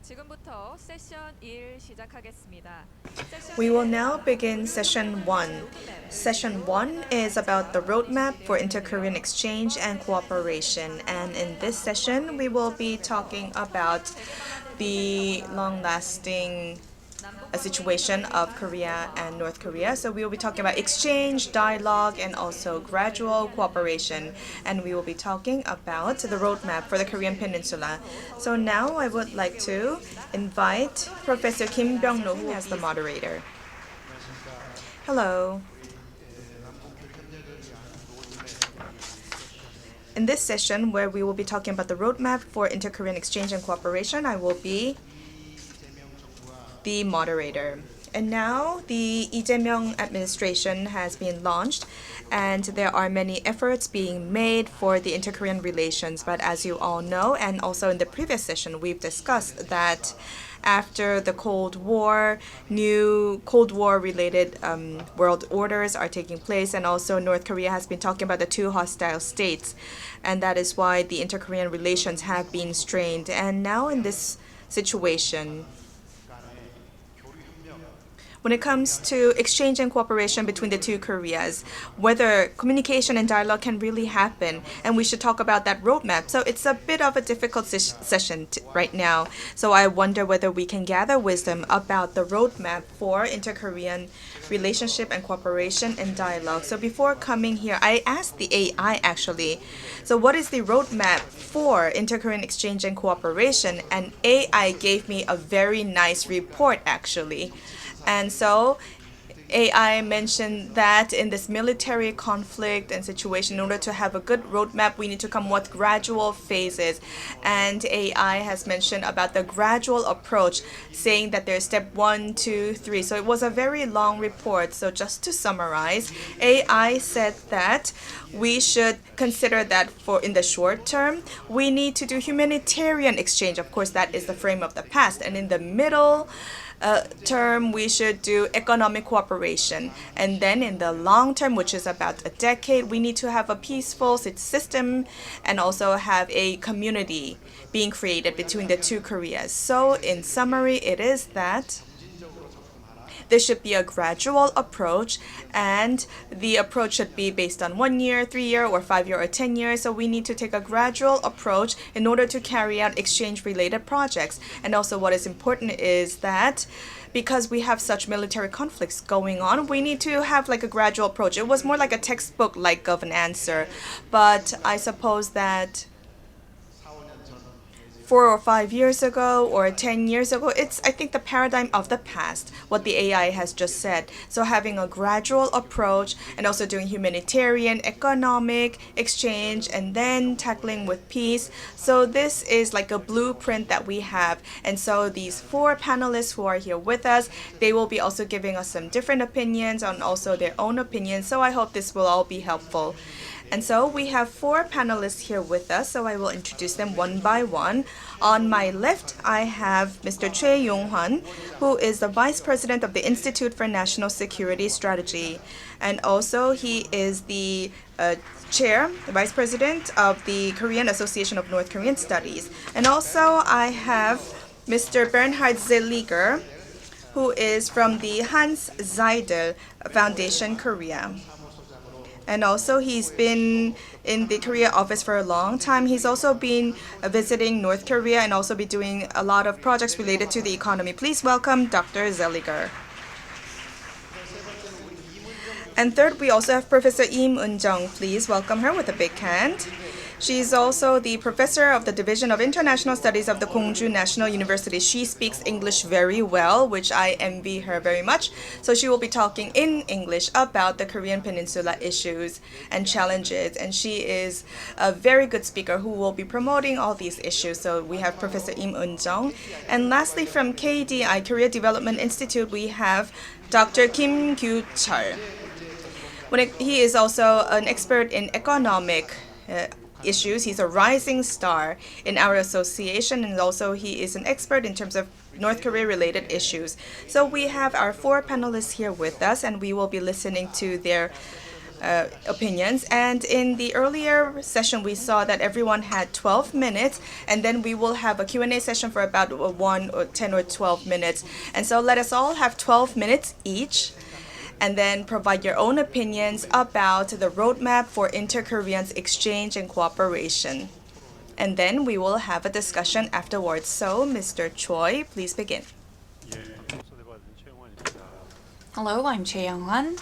지금부터 세션 1 시작하겠습니다. We will now begin session 1. Session 1 is about the roadmap for inter-Korean exchange and cooperation. And in this session, we will be talking about the long-lasting situation of Korea and North Korea. So we will be talking about exchange, dialogue, and also gradual cooperation. And we will be talking about the roadmap for the Korean Peninsula. So now I would like to invite Professor Kim Byung-no as the moderator. Hello. In this session, where we will be talking about the roadmap for inter-Korean exchange and cooperation, I will be the moderator. And now the Lee Jae-myung administration has been launched, and there are many efforts being made for the inter-Korean relations. But as you all know, and also in the previous session, we've discussed that after the Cold War, new Cold War related world orders are taking place, and also North Korea has been talking about the two hostile states, and that is why the inter-Korean relations have been strained. And now in this situation, when it comes to exchange and cooperation between the two Koreas, whether communication and dialogue can really happen, and we should talk about that roadmap. So it's a bit of a difficult session right now. So I wonder whether we can gather wisdom about the roadmap for inter-Korean relationship and cooperation and dialogue. So before coming here, I asked the AI actually, so what is the roadmap for inter-Korean exchange and cooperation? And AI gave me a very nice report actually. And so AI mentioned that in this military conflict and situation, in order to have a good roadmap, we need to come with gradual phases. And AI has mentioned about the gradual approach, saying that there's step 1, 2, 3. So it was a very long report. So just to summarize, AI said that we should consider that for in the short term, we need to do humanitarian exchange. Of course, that is the frame of the past. And in the middle term, we should do economic cooperation. And then in the long term, which is about a decade, we need to have a peaceful system and also have a community being created between the two Koreas. So in summary, it is that there should be a gradual approach, and the approach should be based on 1 year, 3 year, or 5 year, or 10 years. So we need to take a gradual approach in order to carry out exchange related projects. And also what is important is that because we have such military conflicts going on, we need to have like a gradual approach. It was more like a textbook like of an answer, but I suppose that 4 or 5 years ago or 10 years ago, it's, I think, the paradigm of the past, what the AI has just said. So having a gradual approach and also doing humanitarian, economic exchange, and then tackling with peace. So this is like a blueprint that we have. And so these 4 panelists who are here with us, they will be also giving us some different opinions and also their own opinions. So I hope this will all be helpful. And so we have 4 panelists here with us, so I will introduce them one by one. On my left, I have Mr. Choi Yong-hwan, who is the Vice President of the Institute for National Security Strategy. And also he is the Chair, the Vice President of the Korean Association of North Korean Studies. And also I have Mr. Bernhard Zeliger, who is from the Hans Seidel Foundation, Korea. And also, he's been in the Korea office for a long time. He's also been visiting North Korea and also be doing a lot of projects related to the economy. Please welcome Dr. Zeliger. And third, we also have Professor Im Eun-jung. Please welcome her with a big hand. She's also the professor of the Division of International Studies of the Gwangju National University. She speaks English very well, which I envy her very much. So she will be talking in English about the Korean Peninsula issues and challenges. And she is a very good speaker who will be promoting all these issues. So we have Professor Im Eun-jung. And lastly, from KDI, Korea Development Institute, we have Dr. Kim Kyu-chul. He is also an expert in economic issues. He's a rising star in our association, and also he is an expert in terms of North Korea related issues. So we have our 4 panelists here with us, and we will be listening to their opinions. And in the earlier session, we saw that everyone had 12 minutes, and then we will have a Q&A session for about 1 or 10 or 12 minutes. And so let us all have 12 minutes each, and then provide your own opinions about the roadmap for inter-Korean exchange and cooperation. And then we will have a discussion afterwards. So, Mr. Choi, please begin. Hello, I'm Choi Young-hwan.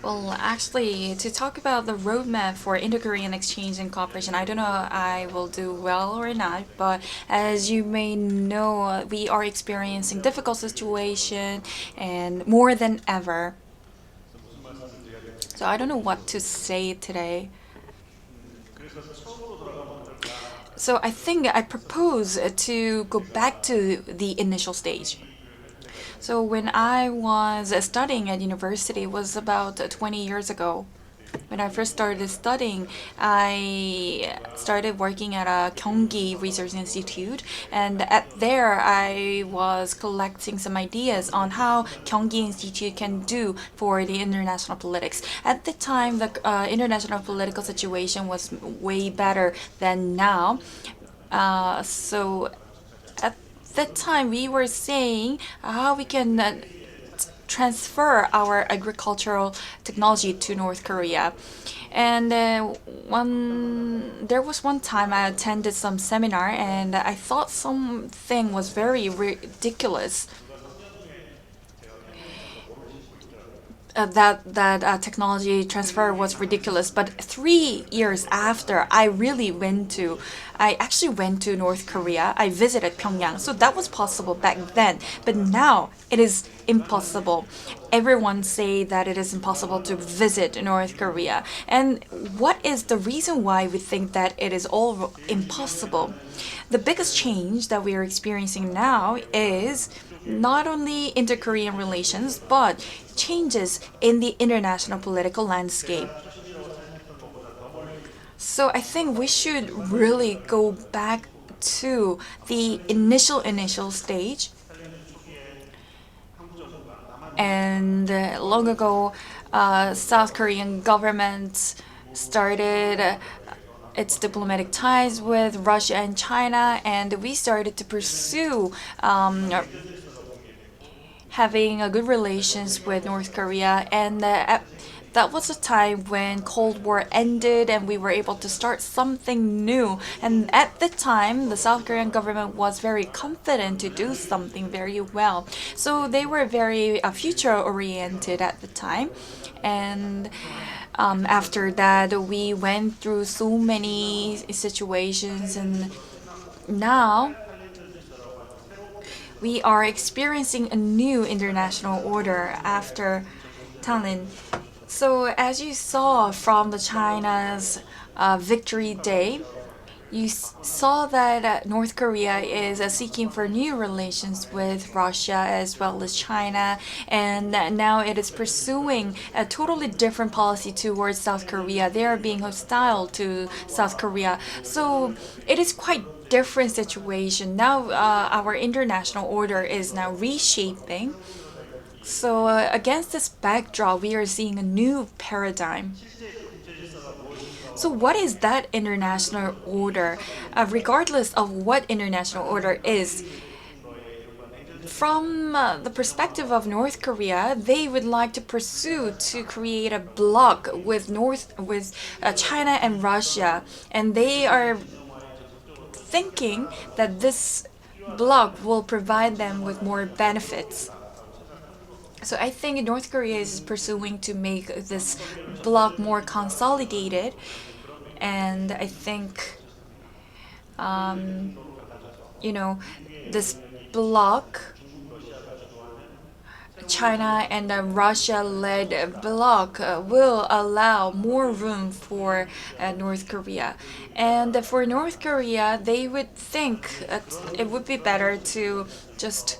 Well, actually, to talk about the roadmap for inter-Korean exchange and cooperation, I don't know if I will do well or not, but as you may know, we are experiencing difficult situation and more than ever. So I don't know what to say today. So I think I propose to go back to the initial stage. So when I was studying at university, it was about 20 years ago. When I first started studying, I started working at a Gyeonggi Research Institute, and at there I was collecting some ideas on how Gyeonggi Institute can do for the international politics. At the time, the international political situation was way better than now. So at that time, we were saying how we can transfer our agricultural technology to North Korea. And there was one time I attended some seminar and I thought something was very ridiculous. That technology transfer was ridiculous. But 3 years after, I actually went to North Korea. I visited Pyongyang, so that was possible back then. But now it is impossible. Everyone say that it is impossible to visit North Korea. And what is the reason why we think that it is all impossible? The biggest change that we are experiencing now is not only inter-Korean relations, but changes in the international political landscape. So I think we should really go back to the initial stage. And long ago, South Korean government started its diplomatic ties with Russia and China, and we started to pursue having a good relations with North Korea, and that was a time when Cold War ended and we were able to start something new. And at the time, the South Korean government was very confident to do something very well. So they were very future oriented at the time. And after that, we went through so many situations, and now we are experiencing a new international order after Tallinn. So as you saw from the China's Victory Day, you saw that North Korea is seeking for new relations with Russia as well as China, and now it is pursuing a totally different policy towards South Korea. They are being hostile to South Korea. So it is quite different situation. Now our international order is now reshaping. So against this backdrop, we are seeing a new paradigm. So what is that international order? Regardless of what international order is, from the perspective of North Korea, they would like to pursue to create a bloc with China and Russia, and they are thinking that this bloc will provide them with more benefits. So I think North Korea is pursuing to make this bloc more consolidated, and I think, this bloc, China and the Russia-led bloc, will allow more room for North Korea. And for North Korea, they would think it would be better to just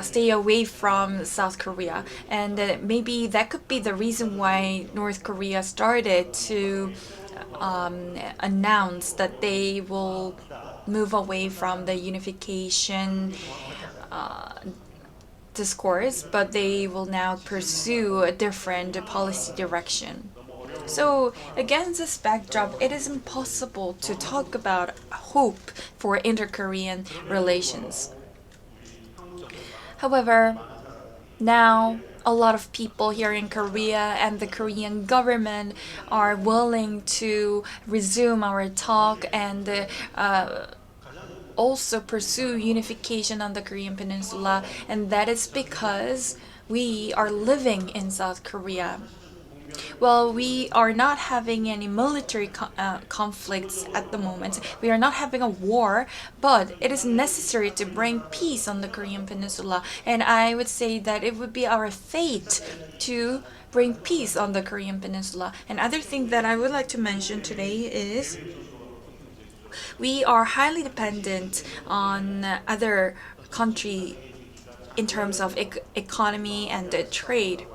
stay away from South Korea. And maybe that could be the reason why North Korea started to announce that they will move away from the unification discourse, but they will now pursue a different policy direction. So, against this backdrop, it is impossible to talk about hope for inter-Korean relations. However, now a lot of people here in Korea and the Korean government are willing to resume our talk and also pursue unification on the Korean Peninsula, and that is because we are living in South Korea. Well, we are not having any military conflicts at the moment. We are not having a war, but it is necessary to bring peace on the Korean Peninsula. And I would say that it would be our fate to bring peace on the Korean Peninsula. Another thing that I would like to mention today is we are highly dependent on other country in terms of economy and trade.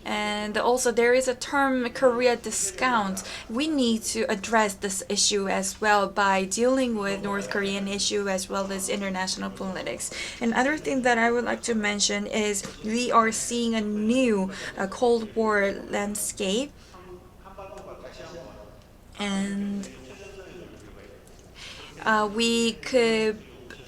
And also there is a term Korea discount. We need to address this issue as well by dealing with North Korean issue as well as international politics. Another thing that I would like to mention is we are seeing a new Cold War landscape, and we could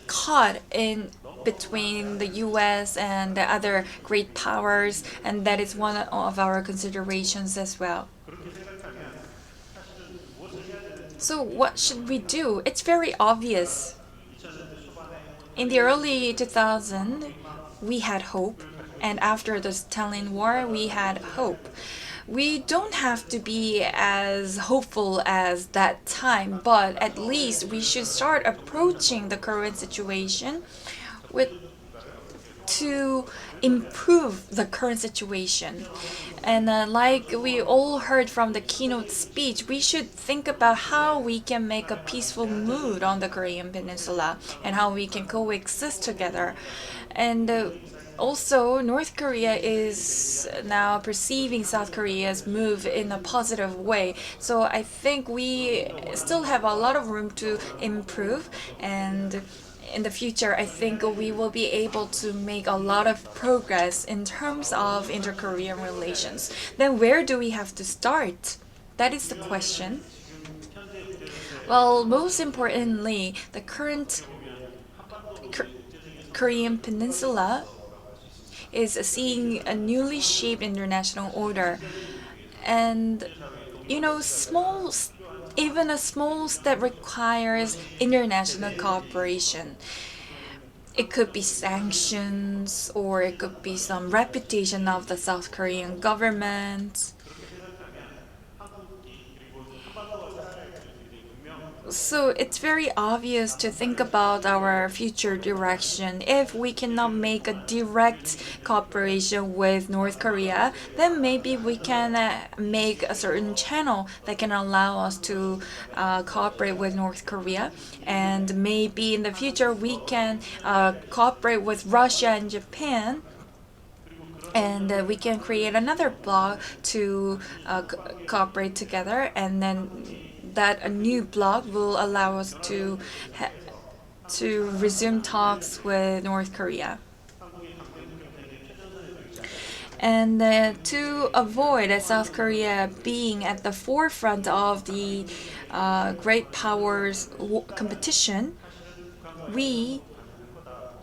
caught in between the US and the other great powers, and that is one of our considerations as well. So what should we do? It's very obvious. In the early 2000s, we had hope, and after the Stalin War, we had hope. We don't have to be as hopeful as that time, but at least we should start approaching the current situation with to improve the current situation. And like we all heard from the keynote speech, we should think about how we can make a peaceful mood on the Korean Peninsula and how we can coexist together. And also, North Korea is now perceiving South Korea's move in a positive way. So I think we still have a lot of room to improve, and in the future, I think we will be able to make a lot of progress in terms of inter-Korean relations. Then where do we have to start? That is the question. Well, most importantly, the current Korean Peninsula is seeing a newly shaped international order. And, even a small step requires international cooperation. It could be sanctions, or it could be some reputation of the South Korean government. So it's very obvious to think about our future direction. If we cannot make a direct cooperation with North Korea, then maybe we can make a certain channel that can allow us to cooperate with North Korea. And maybe in the future we can cooperate with Russia and Japan. And we can create another bloc to cooperate together, and then that a new bloc will allow us to resume talks with North Korea. And to avoid South Korea being at the forefront of the great powers competition, we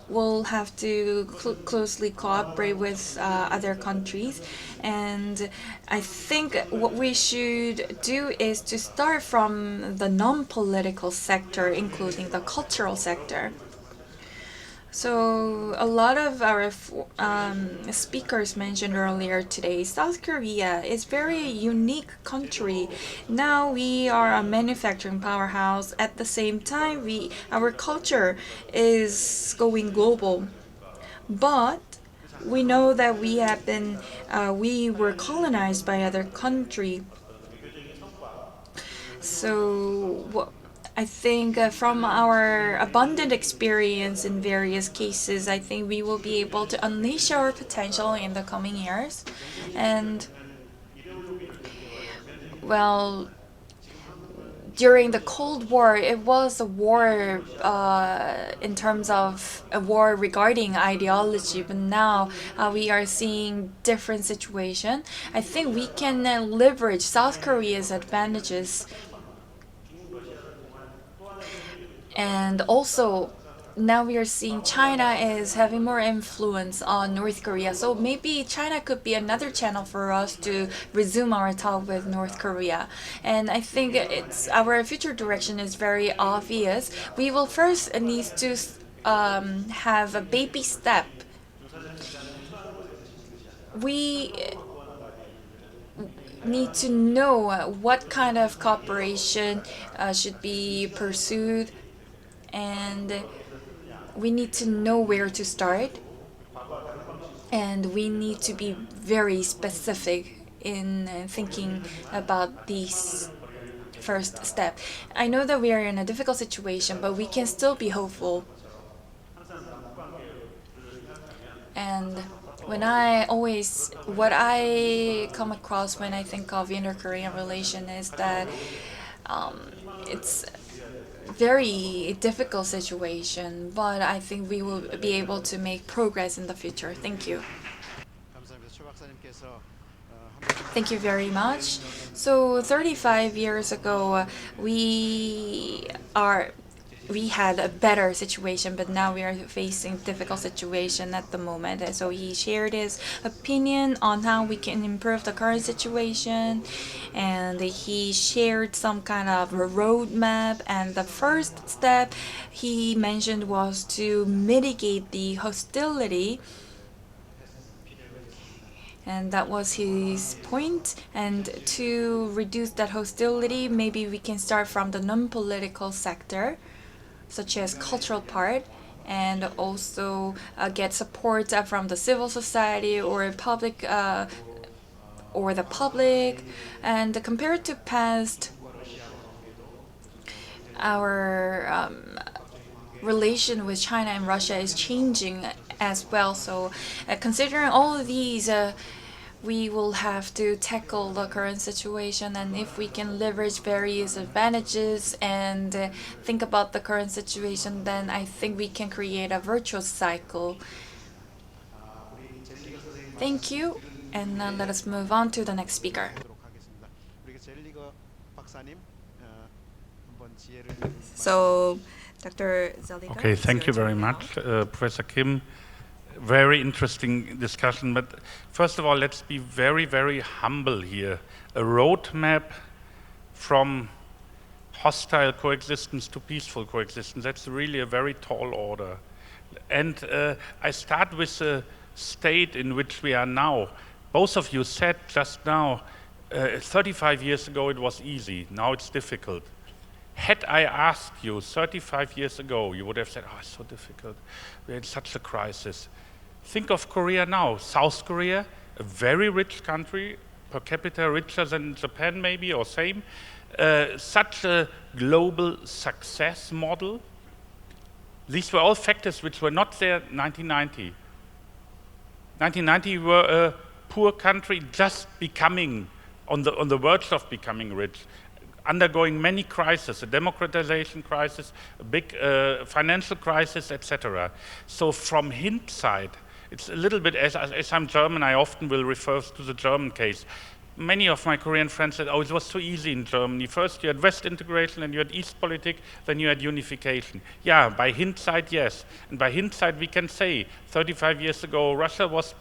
will have to closely cooperate with other countries. And I think what we should do is to start from the non-political sector, including the cultural sector. So a lot of our speakers mentioned earlier today, South Korea is very unique country. Now we are a manufacturing powerhouse. At the same time, our culture is going global. But we know that we were colonized by other country. So I think from our abundant experience in various cases, I think we will be able to unleash our potential in the coming years. And, well, during the Cold War, it was a war in terms of a war regarding ideology, but now we are seeing different situation. I think we can leverage South Korea's advantages, and also now we are seeing China is having more influence on North Korea. So maybe China could be another channel for us to resume our talk with North Korea. And I think it's our future direction is very obvious. We will first need to have a baby step. We need to know what kind of cooperation should be pursued, and we need to know where to start, and we need to be very specific in thinking about these first step. I know that we are in a difficult situation, but we can still be hopeful. And what I come across when I think of inter-Korean relation is that it's very difficult situation, but I think we will be able to make progress in the future. Thank you. Thank you very much. So 35 years ago, we had a better situation, but now we are facing difficult situation at the moment. And so he shared his opinion on how we can improve the current situation, and he shared some kind of a roadmap. And the first step he mentioned was to mitigate the hostility. And that was his point. And to reduce that hostility, maybe we can start from the non-political sector, such as cultural part, and also get support from the civil society or public or the public. And compared to past, our relation with China and Russia is changing as well. So considering all of these, we will have to tackle the current situation, and if we can leverage various advantages and think about the current situation, then I think we can create a virtuous cycle. Thank you, and now let us move on to the next speaker. So, Dr. Zeliger. Okay, thank you very much, Professor Kim. Very interesting discussion, but first of all, let's be very, very humble here. A roadmap from hostile coexistence to peaceful coexistence, that's really a very tall order. And I start with the state in which we are now. Both of you said just now, 35 years ago it was easy, now it's difficult. Had I asked you 35 years ago, you would have said, oh, it's so difficult, we're in such a crisis. Think of Korea now, South Korea, a very rich country, per capita richer than Japan maybe, or same. Such a global success model. These were all factors which were not there in 1990. 1990 we were a poor country just becoming, on the verge of becoming rich, undergoing many crises, a democratization crisis, a big financial crisis, etc. So from hindsight, it's a little bit, as I'm German, I often will refer to the German case. Many of my Korean friends said, oh, it was too easy in Germany. First you had West integration, then you had East politic, then you had unification. Yeah, by hindsight, yes. And by hindsight we can say, 35 years ago Russia was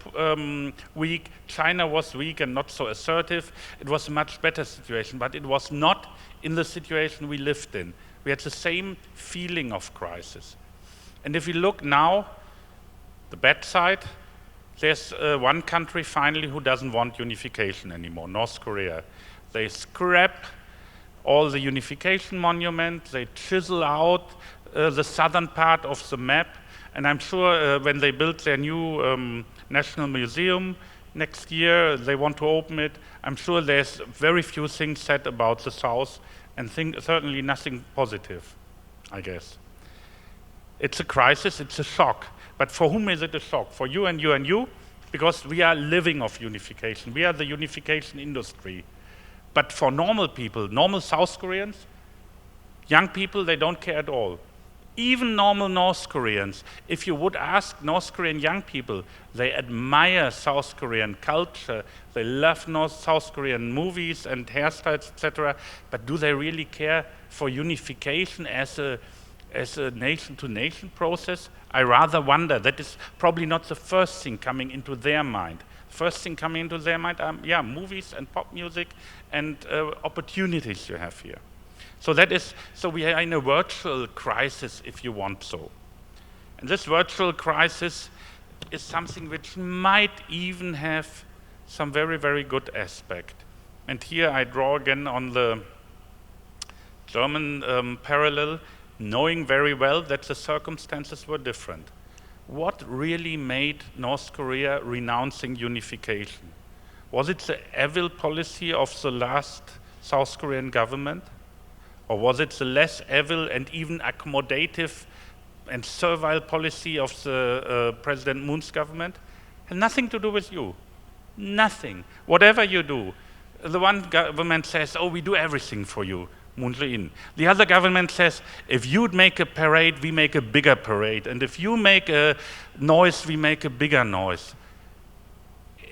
weak, China was weak and not so assertive. It was a much better situation, but it was not in the situation we lived in. We had the same feeling of crisis. And if we look now, the bad side, there's one country finally who doesn't want unification anymore, North Korea. They scrap all the unification monuments, they chisel out the southern part of the map, and I'm sure when they build their new National Museum next year, they want to open it, I'm sure there's very few things said about the South, and certainly nothing positive, I guess. It's a crisis, it's a shock. But for whom is it a shock? For you and you and you? Because we are living off unification. We are the unification industry. But for normal people, normal South Koreans, Young people, they don't care at all. Even normal North Koreans, if you would ask North Korean young people, they admire South Korean culture, they love South Korean movies and hairstyles, etc. But do they really care for unification as a nation-to-nation process? I rather wonder. That is probably not the first thing coming into their mind. First thing coming into their mind are, yeah, movies and pop music and opportunities you have here. So we are in a virtual crisis, if you want so. And this virtual crisis is something which might even have some very, very good aspect. And here I draw again on the German parallel, knowing very well that the circumstances were different. What really made North Korea renouncing unification? Was it the evil policy of the last South Korean government? Or was it the less evil and even accommodative and servile policy of the President Moon's government? Had nothing to do with you. Nothing. Whatever you do, the one government says, oh, we do everything for you, Moon Jae-in. The other government says, if you'd make a parade, we make a bigger parade. And if you make a noise, we make a bigger noise.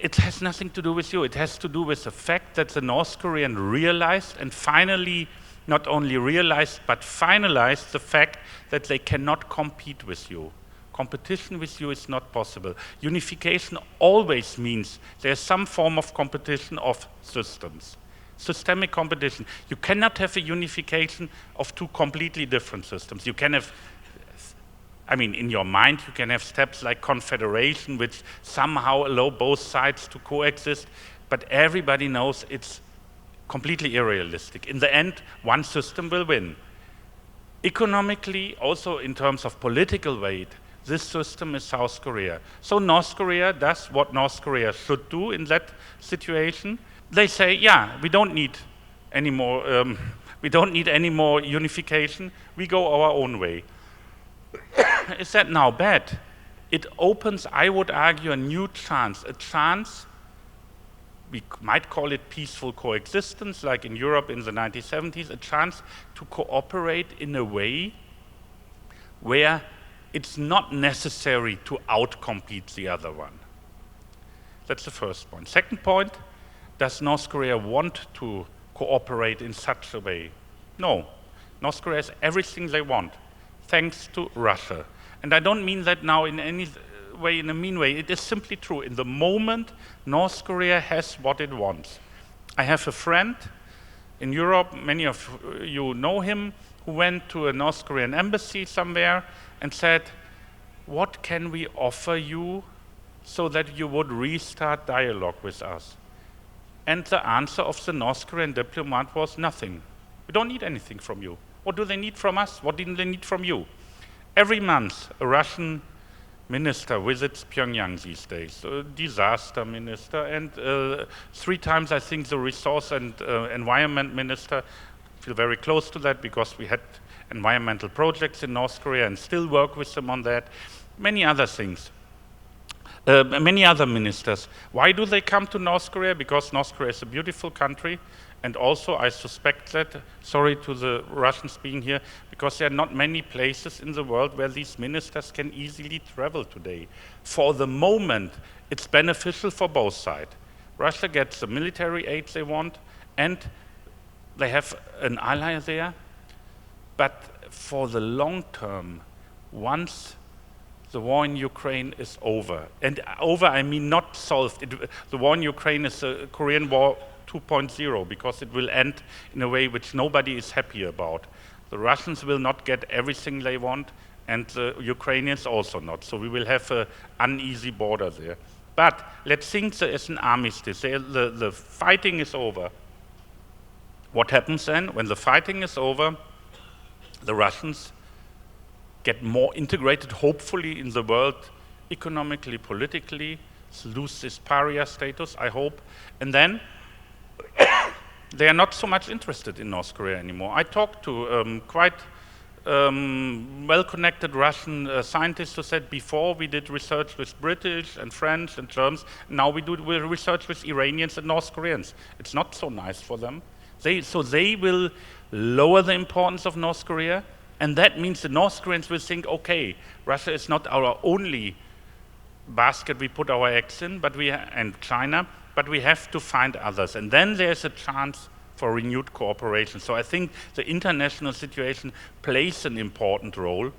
It has nothing to do with you. It has to do with the fact that the North Korean realized and finally not only realized but finalized the fact that they cannot compete with you. Competition with you is not possible. Unification always means there's some form of competition of systems. Systemic competition. You cannot have a unification of two completely different systems. You can have, I mean, in your mind, you can have steps like confederation, which somehow allow both sides to coexist, but everybody knows it's completely unrealistic. In the end, one system will win. Economically, also in terms of political weight, this system is South Korea. So North Korea does what North Korea should do in that situation. They say, yeah, we don't need any more unification. We go our own way. Is that now bad? It opens, I would argue, a new chance, a chance. We might call it peaceful coexistence, like in Europe in the 1970s, a chance to cooperate in a way where it's not necessary to outcompete the other one. That's the first point. Second point, does North Korea want to cooperate in such a way? No. North Korea has everything they want, thanks to Russia. And I don't mean that now in any way, in a mean way. It is simply true. In the moment, North Korea has what it wants. I have a friend in Europe, many of you know him, who went to a North Korean embassy somewhere and said, what can we offer you so that you would restart dialogue with us? And the answer of the North Korean diplomat was nothing. We don't need anything from you. What do they need from us? What didn't they need from you? Every month, a Russian minister visits Pyongyang these days, a disaster minister, and 3 times I think the resource and environment minister. I feel very close to that because we had environmental projects in North Korea and still work with them on that. Many other things. Many other ministers. Why do they come to North Korea? Because North Korea is a beautiful country, and also I suspect that, sorry to the Russians being here, because there are not many places in the world where these ministers can easily travel today. For the moment, it's beneficial for both sides. Russia gets the military aid they want, and they have an ally there, but for the long term, once the war in Ukraine is over, and over I mean not solved, the war in Ukraine is a Korean War 2.0 because it will end in a way which nobody is happy about. The Russians will not get everything they want, and the Ukrainians also not, so we will have an uneasy border there. But let's think there is an armistice, the fighting is over. What happens then? When the fighting is over, the Russians get more integrated, hopefully, in the world, economically, politically, lose this pariah status, I hope, and then they are not so much interested in North Korea anymore. I talked to quite well-connected Russian scientists who said before we did research with British and French and Germans, now we do research with Iranians and North Koreans. It's not so nice for them. So they will lower the importance of North Korea, and that means the North Koreans will think, okay, Russia is not our only basket we put our eggs in, and China, but we have to find others. And then there's a chance for renewed cooperation. So I think the international situation plays an important role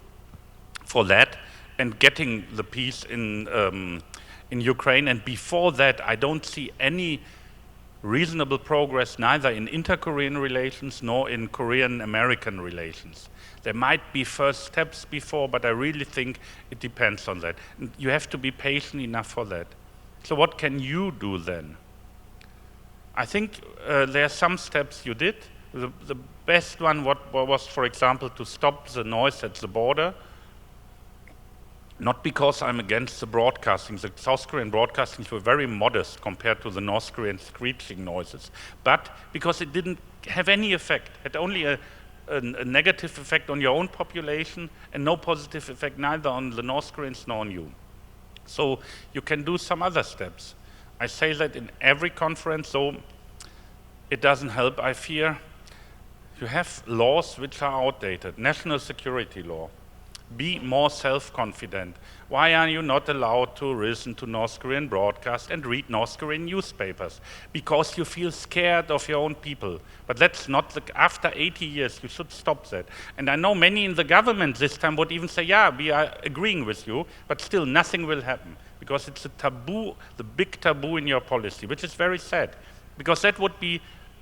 for that and getting the peace in Ukraine. And before that, I don't see any reasonable progress neither in inter-Korean relations nor in Korean-American relations. There might be first steps before, but I really think it depends on that. And you have to be patient enough for that. So what can you do then? I think there are some steps you did. The best one was, for example, to stop the noise at the border. Not because I'm against the broadcasting. The South Korean broadcastings were very modest compared to the North Korean screeching noises, but because it didn't have any effect, had only a negative effect on your own population and no positive effect neither on the North Koreans nor on you. So you can do some other steps. I say that in every conference, so it doesn't help, I fear. You have laws which are outdated, national security law. Be more self-confident. Why are you not allowed to listen to North Korean broadcast and read North Korean newspapers? Because you feel scared of your own people. But that's not, after 80 years, you should stop that. And I know many in the government this time would even say, yeah, we are agreeing with you, but still nothing will happen. Because it's a taboo, the big taboo in your policy, which is very sad. Because that would be,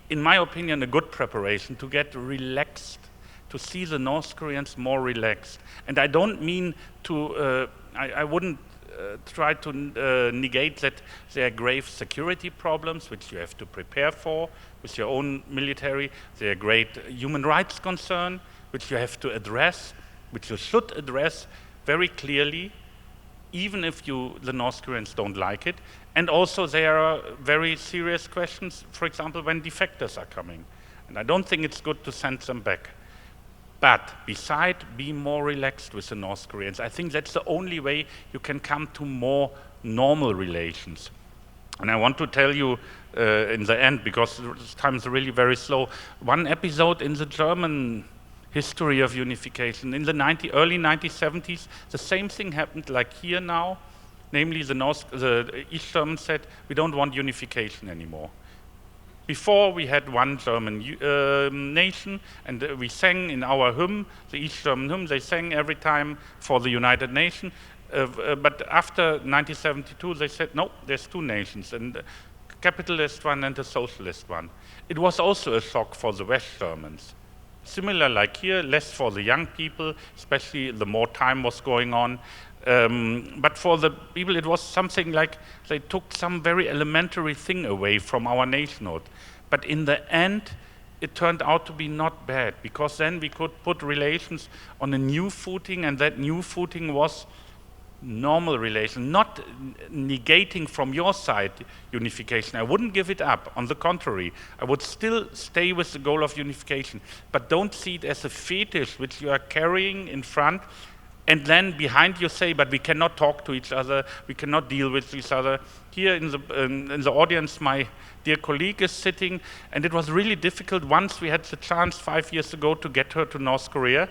in my opinion, a good preparation to get relaxed, to see the North Koreans more relaxed. And I don't mean to, I wouldn't try to negate that there are grave security problems which you have to prepare for with your own military. There are great human rights concerns which you have to address, which you should address very clearly, even if the North Koreans don't like it. And also there are very serious questions, for example, when defectors are coming. And I don't think it's good to send them back. But beside being more relaxed with the North Koreans, I think that's the only way you can come to more normal relations. And I want to tell you in the end, because time is really very slow, one episode in the German history of unification. In the early 1970s, the same thing happened like here now, namely the East Germans said, we don't want unification anymore. Before we had one German nation, and we sang in our hymn, the East German hymn, they sang every time for the United Nations. But after 1972, they said, no, there's two nations, and the capitalist one and the socialist one. It was also a shock for the West Germans. Similar like here, less for the young people, especially the more time was going on. But for the people, it was something like they took some very elementary thing away from our nationhood. But in the end, it turned out to be not bad, because then we could put relations on a new footing, and that new footing was normal relation, not negating from your side unification. I wouldn't give it up. On the contrary, I would still stay with the goal of unification. But don't see it as a fetish which you are carrying in front, and then behind you say, but we cannot talk to each other, we cannot deal with each other. Here in the audience, my dear colleague is sitting, and it was really difficult once we had the chance 5 years ago to get her to North Korea.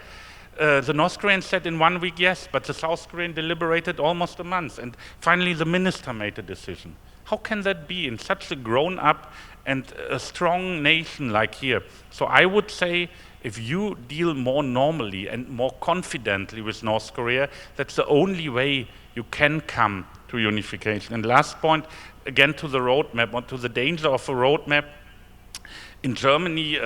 The North Koreans said in 1 week yes, but the South Korean deliberated almost a month, and finally the minister made a decision. How can that be in such a grown-up and a strong nation like here? So I would say, if you deal more normally and more confidently with North Korea, that's the only way you can come to unification. And last point, again to the roadmap, or to the danger of a roadmap. In Germany,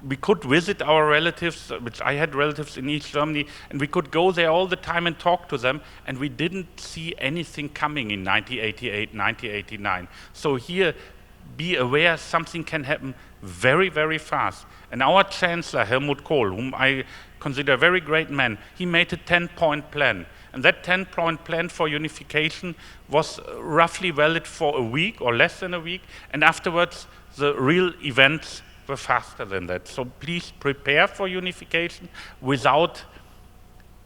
we could visit our relatives, which I had relatives in East Germany, and we could go there all the time and talk to them, and we didn't see anything coming in 1988, 1989. So here, be aware something can happen very, very fast. And our Chancellor, Helmut Kohl, whom I consider a very great man, he made a 10-point plan. And that 10-point plan for unification was roughly valid for a week or less than a week, and afterwards the real events were faster than that. So please prepare for unification without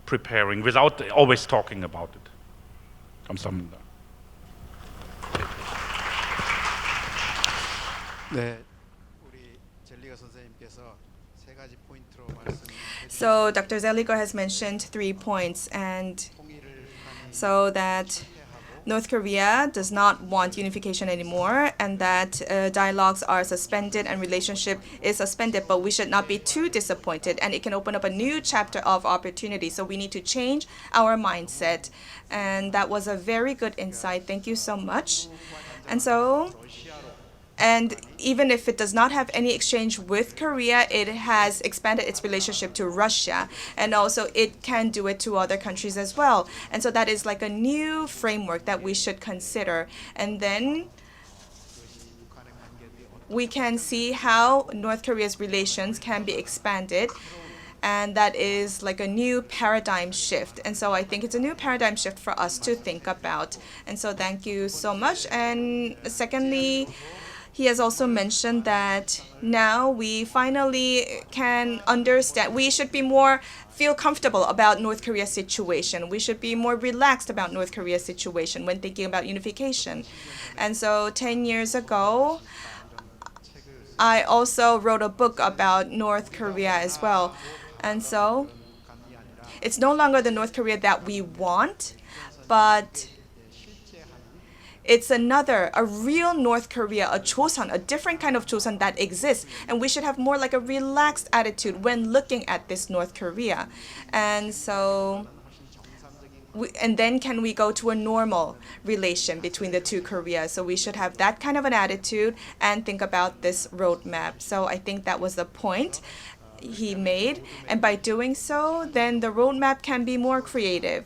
preparing, without always talking about it. 감사합니다. 네, 우리 젤리가 선생님께서 So Dr. Zeligo has mentioned 3 points, and so that North Korea does not want unification anymore, and that dialogues are suspended and relationship is suspended, but we should not be too disappointed, and it can open up a new chapter of opportunity. So we need to change our mindset, and that was a very good insight. Thank you so much. And even if it does not have any exchange with Korea, it has expanded its relationship to Russia. And also it can do it to other countries as well. And so that is like a new framework that we should consider. And then we can see how North Korea's relations can be expanded. And that is like a new paradigm shift. And so I think it's a new paradigm shift for us to think about. And so thank you so much. And secondly, he has also mentioned that now we finally can understand, we should be more feel comfortable about North Korea's situation. We should be more relaxed about North Korea's situation when thinking about unification. And so 10 years ago, I also wrote a book about North Korea as well. And so it's no longer the North Korea that we want, but it's a real North Korea, a Chosun, a different kind of Chosun that exists. And we should have more like a relaxed attitude when looking at this North Korea. And so, and then can we go to a normal relation between the two Koreas? So we should have that kind of an attitude and think about this roadmap. So I think that was the point he made. And by doing so, then the roadmap can be more creative.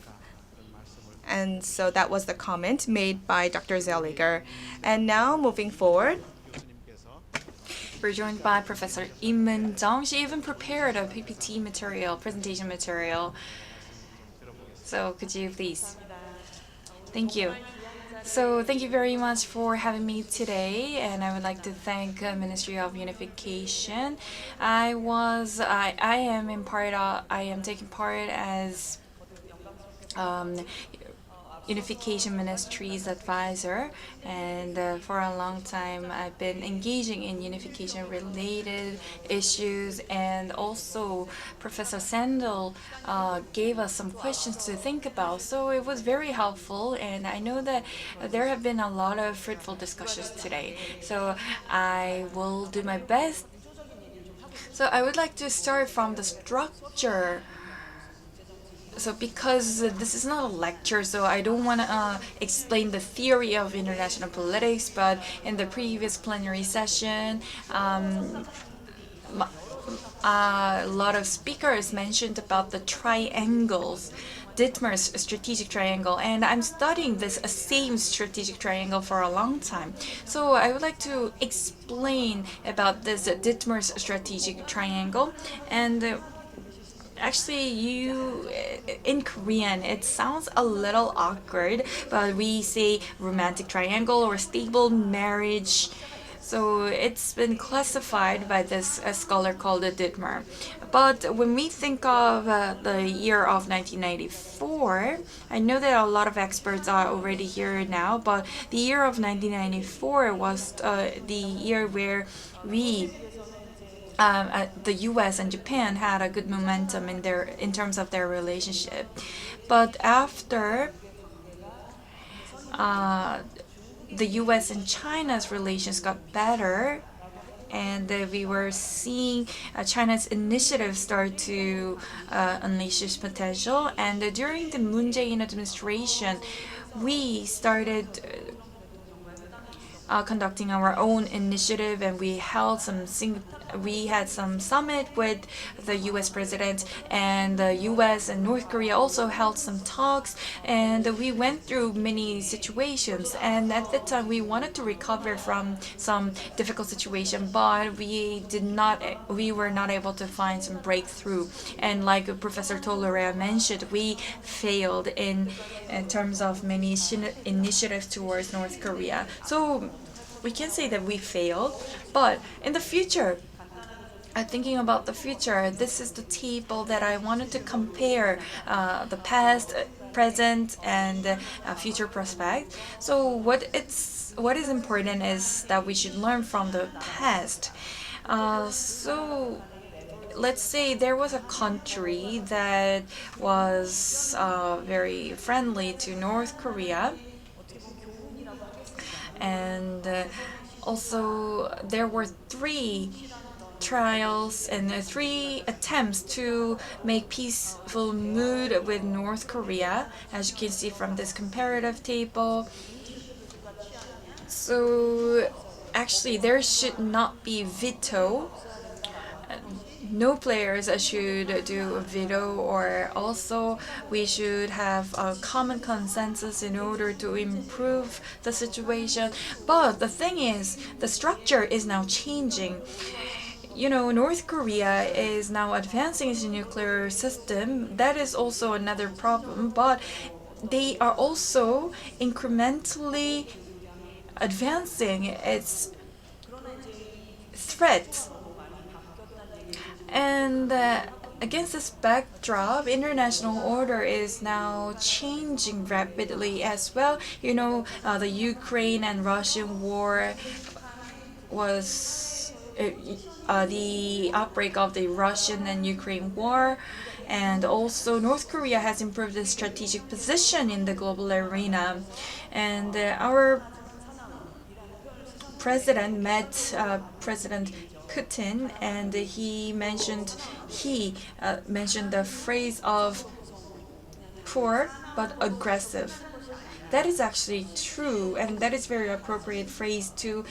And so that was the comment made by Dr. Zeliger. And now moving forward, We're joined by Professor Im Moon-jung. She even prepared a PPT material, presentation material. So could you please? Thank you. So thank you very much for having me today, and I would like to thank Ministry of Unification. I am taking part as Unification Ministry's advisor, and for a long time I've been engaging in unification related issues, and also Professor Sandel gave us some questions to think about, so it was very helpful, and I know that there have been a lot of fruitful discussions today, so I will do my best. So I would like to start from the structure. So because this is not a lecture, so I don't want to explain the theory of international politics, but in the previous plenary session, a lot of speakers mentioned about the triangles, Dittmer's strategic triangle, and I'm studying this same strategic triangle for a long time. So I would like to explain about this Dittmer's strategic triangle, and actually, in Korean, it sounds a little awkward, but we say romantic triangle or stable marriage. So it's been classified by this scholar called Dittmer. But when we think of the year of 1994, I know that a lot of experts are already here now, but the year of 1994 was the year where the U.S. and Japan had a good momentum in terms of their relationship, but after the U.S. and China's relations got better, and we were seeing China's initiative start to unleash its potential. And during the Moon Jae-in administration, we started conducting our own initiative, and we had some summit with the U.S. president, and the U.S. and North Korea also held some talks, and we went through many situations. And at that time, we wanted to recover from some difficult situation, but we were not able to find some breakthrough. And like Professor Tolorea mentioned, we failed in terms of many initiatives towards North Korea. So we can say that we failed, but in the future, thinking about the future, this is the table that I wanted to compare the past, present, and future prospect. So what is important is that we should learn from the past. So let's say there was a country that was very friendly to North Korea, and also there were three trials and three attempts to make peaceful mood with North Korea, as you can see from this comparative table. So actually there should not be veto. No players should do a veto, or also we should have a common consensus in order to improve the situation. But the thing is, the structure is now changing. You know, North Korea is now advancing its nuclear system. That is also another problem, but they are also incrementally advancing its threat. And against this backdrop, international order is now changing rapidly as well. You know, the Ukraine and Russian war was the outbreak of the Russian and Ukraine war, and also North Korea has improved its strategic position in the global arena. And our president met President Putin, and he mentioned the phrase of poor but aggressive. That is actually true, and that is very appropriate phrase to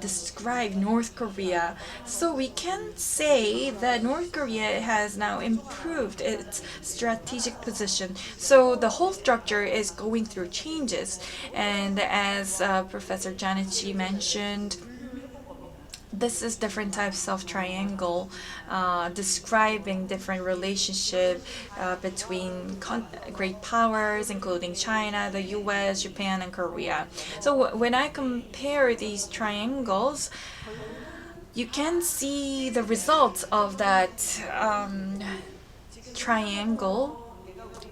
describe North Korea. So we can say that North Korea has now improved its strategic position. So the whole structure is going through changes, and as Professor Janichi mentioned, this is different types of triangle describing different relationship between great powers, including China, the US, Japan, and Korea. So when I compare these triangles, you can see the results of that triangle.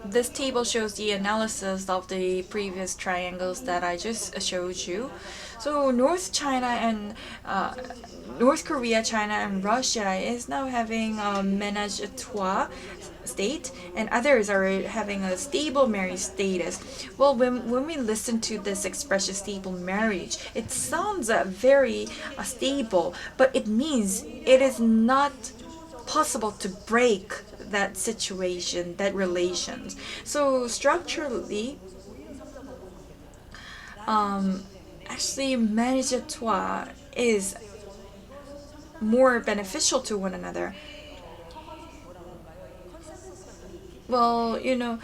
This table shows the analysis of the previous triangles that I just showed you. So North Korea, China, and Russia is now having a ménage à trois state, and others are having a stable marriage status. Well, when we listen to this expression stable marriage, it sounds very stable, but it means it is not possible to break that situation, that relations. So structurally, actually ménage à trois is more beneficial to one another. Well, you know,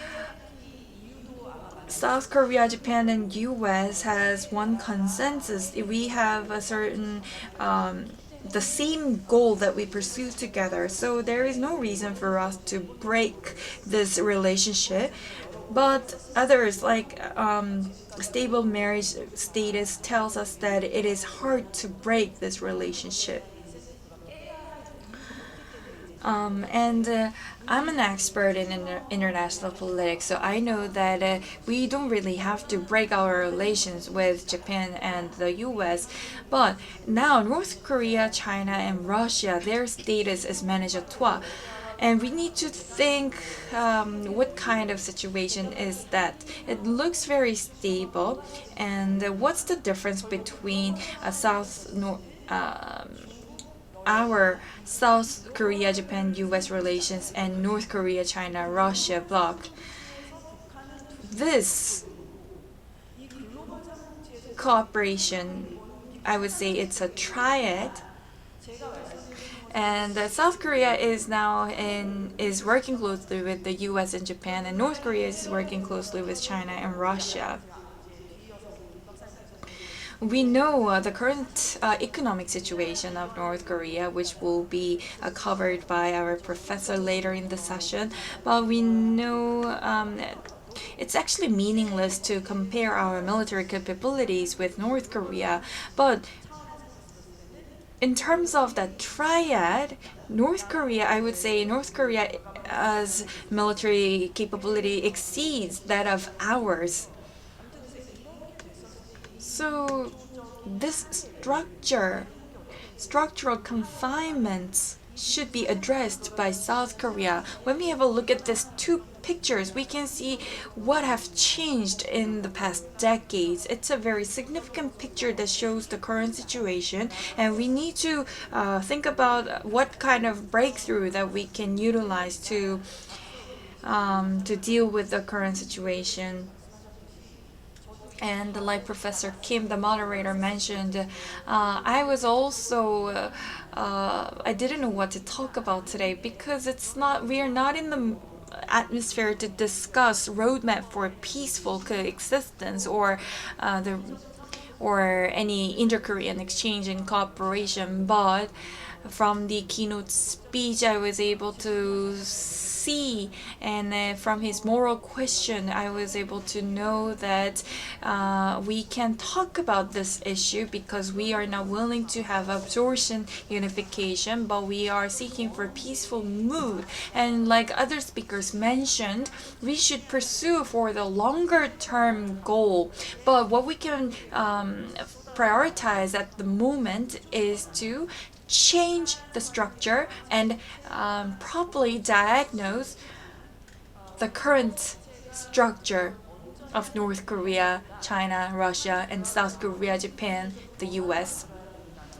South Korea, Japan, and US has one consensus. We have a certain the same goal that we pursue together. So there is no reason for us to break this relationship. But others, like stable marriage status, tells us that it is hard to break this relationship. I'm an expert in international politics, so I know that we don't really have to break our relations with Japan and the US. But now North Korea, China, and Russia, their status is ménage à trois. And we need to think what kind of situation is that. It looks very stable. And what's the difference between our South Korea, Japan, US relations and North Korea, China, Russia bloc? This cooperation, I would say it's a triad. And South Korea is now is working closely with the US and Japan, and North Korea is working closely with China and Russia. We know the current economic situation of North Korea, which will be covered by our professor later in the session. But we know it's actually meaningless to compare our military capabilities with North Korea. But in terms of that triad, North Korea, I would say North Korea's military capability exceeds that of ours. So this structural confinements should be addressed by South Korea. When we have a look at these two pictures, we can see what have changed in the past decades. It's a very significant picture that shows the current situation, and we need to think about what kind of breakthrough that we can utilize to deal with the current situation. And like Professor Kim, the moderator, mentioned, I was also I didn't know what to talk about today because we are not in the atmosphere to discuss roadmap for peaceful coexistence or any inter-Korean exchange and cooperation, but from the keynote speech I was able to see, and from his moral question I was able to know that we can talk about this issue because we are not willing to have absorption unification, but we are seeking for peaceful mood. And like other speakers mentioned, we should pursue for the longer term goal, but what we can prioritize at the moment is to change the structure and properly diagnose the current structure of North Korea, China, Russia, and South Korea, Japan, the US.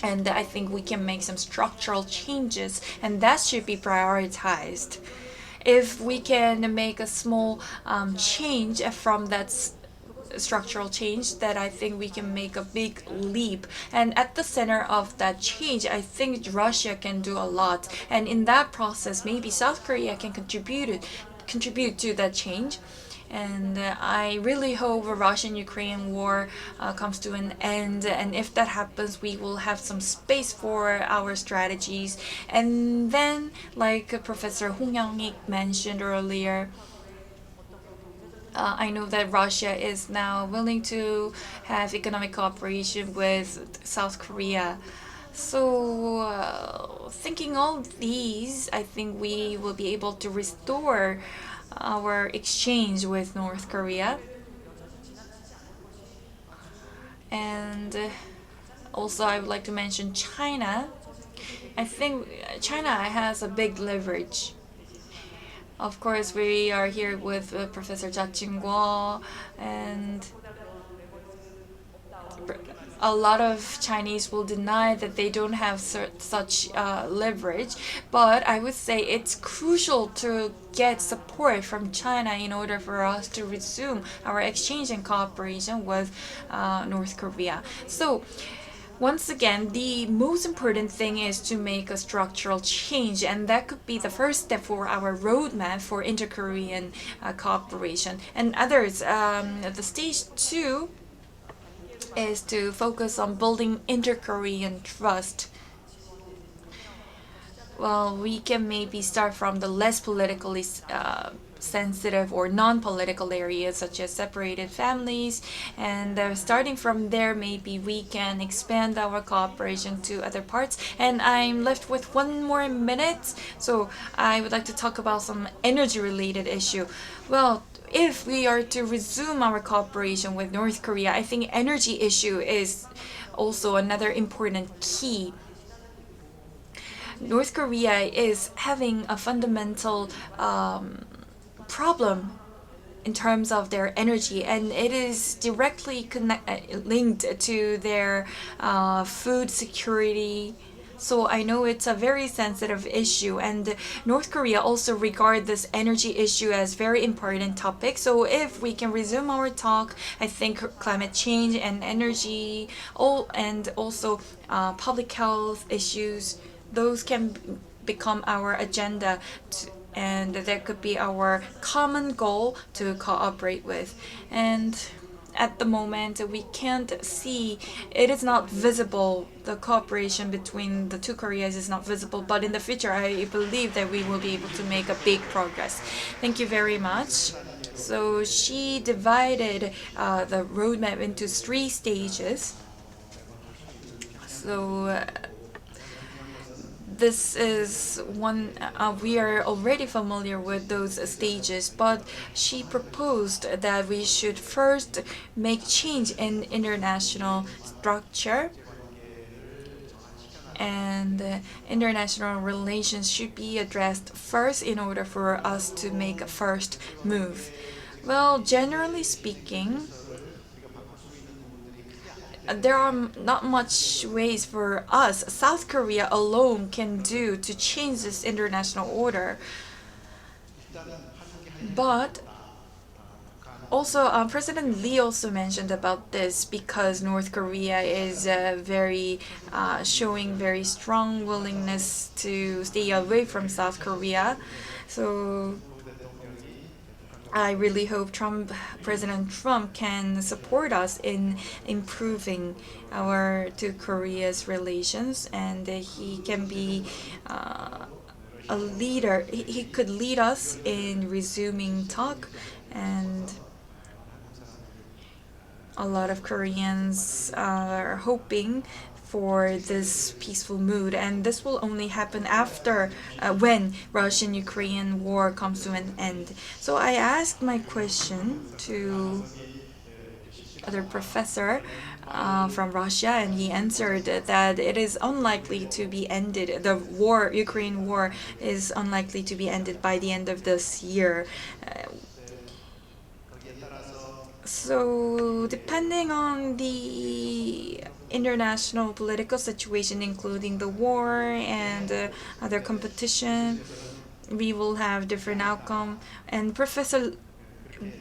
And I think we can make some structural changes, and that should be prioritized. If we can make a small change from that structural change, that I think we can make a big leap, and at the center of that change I think Russia can do a lot, and in that process maybe South Korea can contribute to that change. And I really hope the Russian-Ukraine war comes to an end, and if that happens we will have some space for our strategies. And then like Professor Hong Young-ik mentioned earlier, I know that Russia is now willing to have economic cooperation with South Korea. So, thinking all these, I think we will be able to restore our exchange with North Korea. And also, I would like to mention China. I think China has a big leverage. Of course, we are here with Professor Jia Ching-kuo, and a lot of Chinese will deny that they don't have such leverage, but I would say it's crucial to get support from China in order for us to resume our exchange and cooperation with North Korea. So, once again, the most important thing is to make a structural change, and that could be the first step for our roadmap for inter-Korean cooperation. And others, the stage 2 is to focus on building inter-Korean trust. Well, we can maybe start from the less politically sensitive or non-political areas such as separated families, and starting from there maybe we can expand our cooperation to other parts. And I'm left with 1 more minute, so I would like to talk about some energy related issue. Well, if we are to resume our cooperation with North Korea, I think energy issue is also another important key. North Korea is having a fundamental problem in terms of their energy, and it is directly linked to their food security. So I know it's a very sensitive issue, and North Korea also regard this energy issue as very important topic. So if we can resume our talk, I think climate change and energy, and also public health issues, those can become our agenda, and that could be our common goal to cooperate with. And at the moment we can't see, it is not visible, the cooperation between the two Koreas is not visible, but in the future I believe that we will be able to make a big progress. Thank you very much. So she divided the roadmap into 3 stages. So this is one, we are already familiar with those stages, but she proposed that we should first make change in international structure, and international relations should be addressed first in order for us to make a first move? Well, generally speaking, there are not much ways for us, South Korea alone, can do to change this international order. But also, President Lee also mentioned about this because North Korea is showing very strong willingness to stay away from South Korea. So I really hope President Trump can support us in improving our two Korea's relations, and he can be a leader. He could lead us in resuming talk, and a lot of Koreans are hoping for this peaceful mood, and this will only happen after when Russian-Ukrainian war comes to an end. So I asked my question to other professor from Russia, and he answered that it is unlikely to be ended. The war, Ukraine war, is unlikely to be ended by the end of this year. So, depending on the international political situation, including the war and other competition, we will have different outcome. And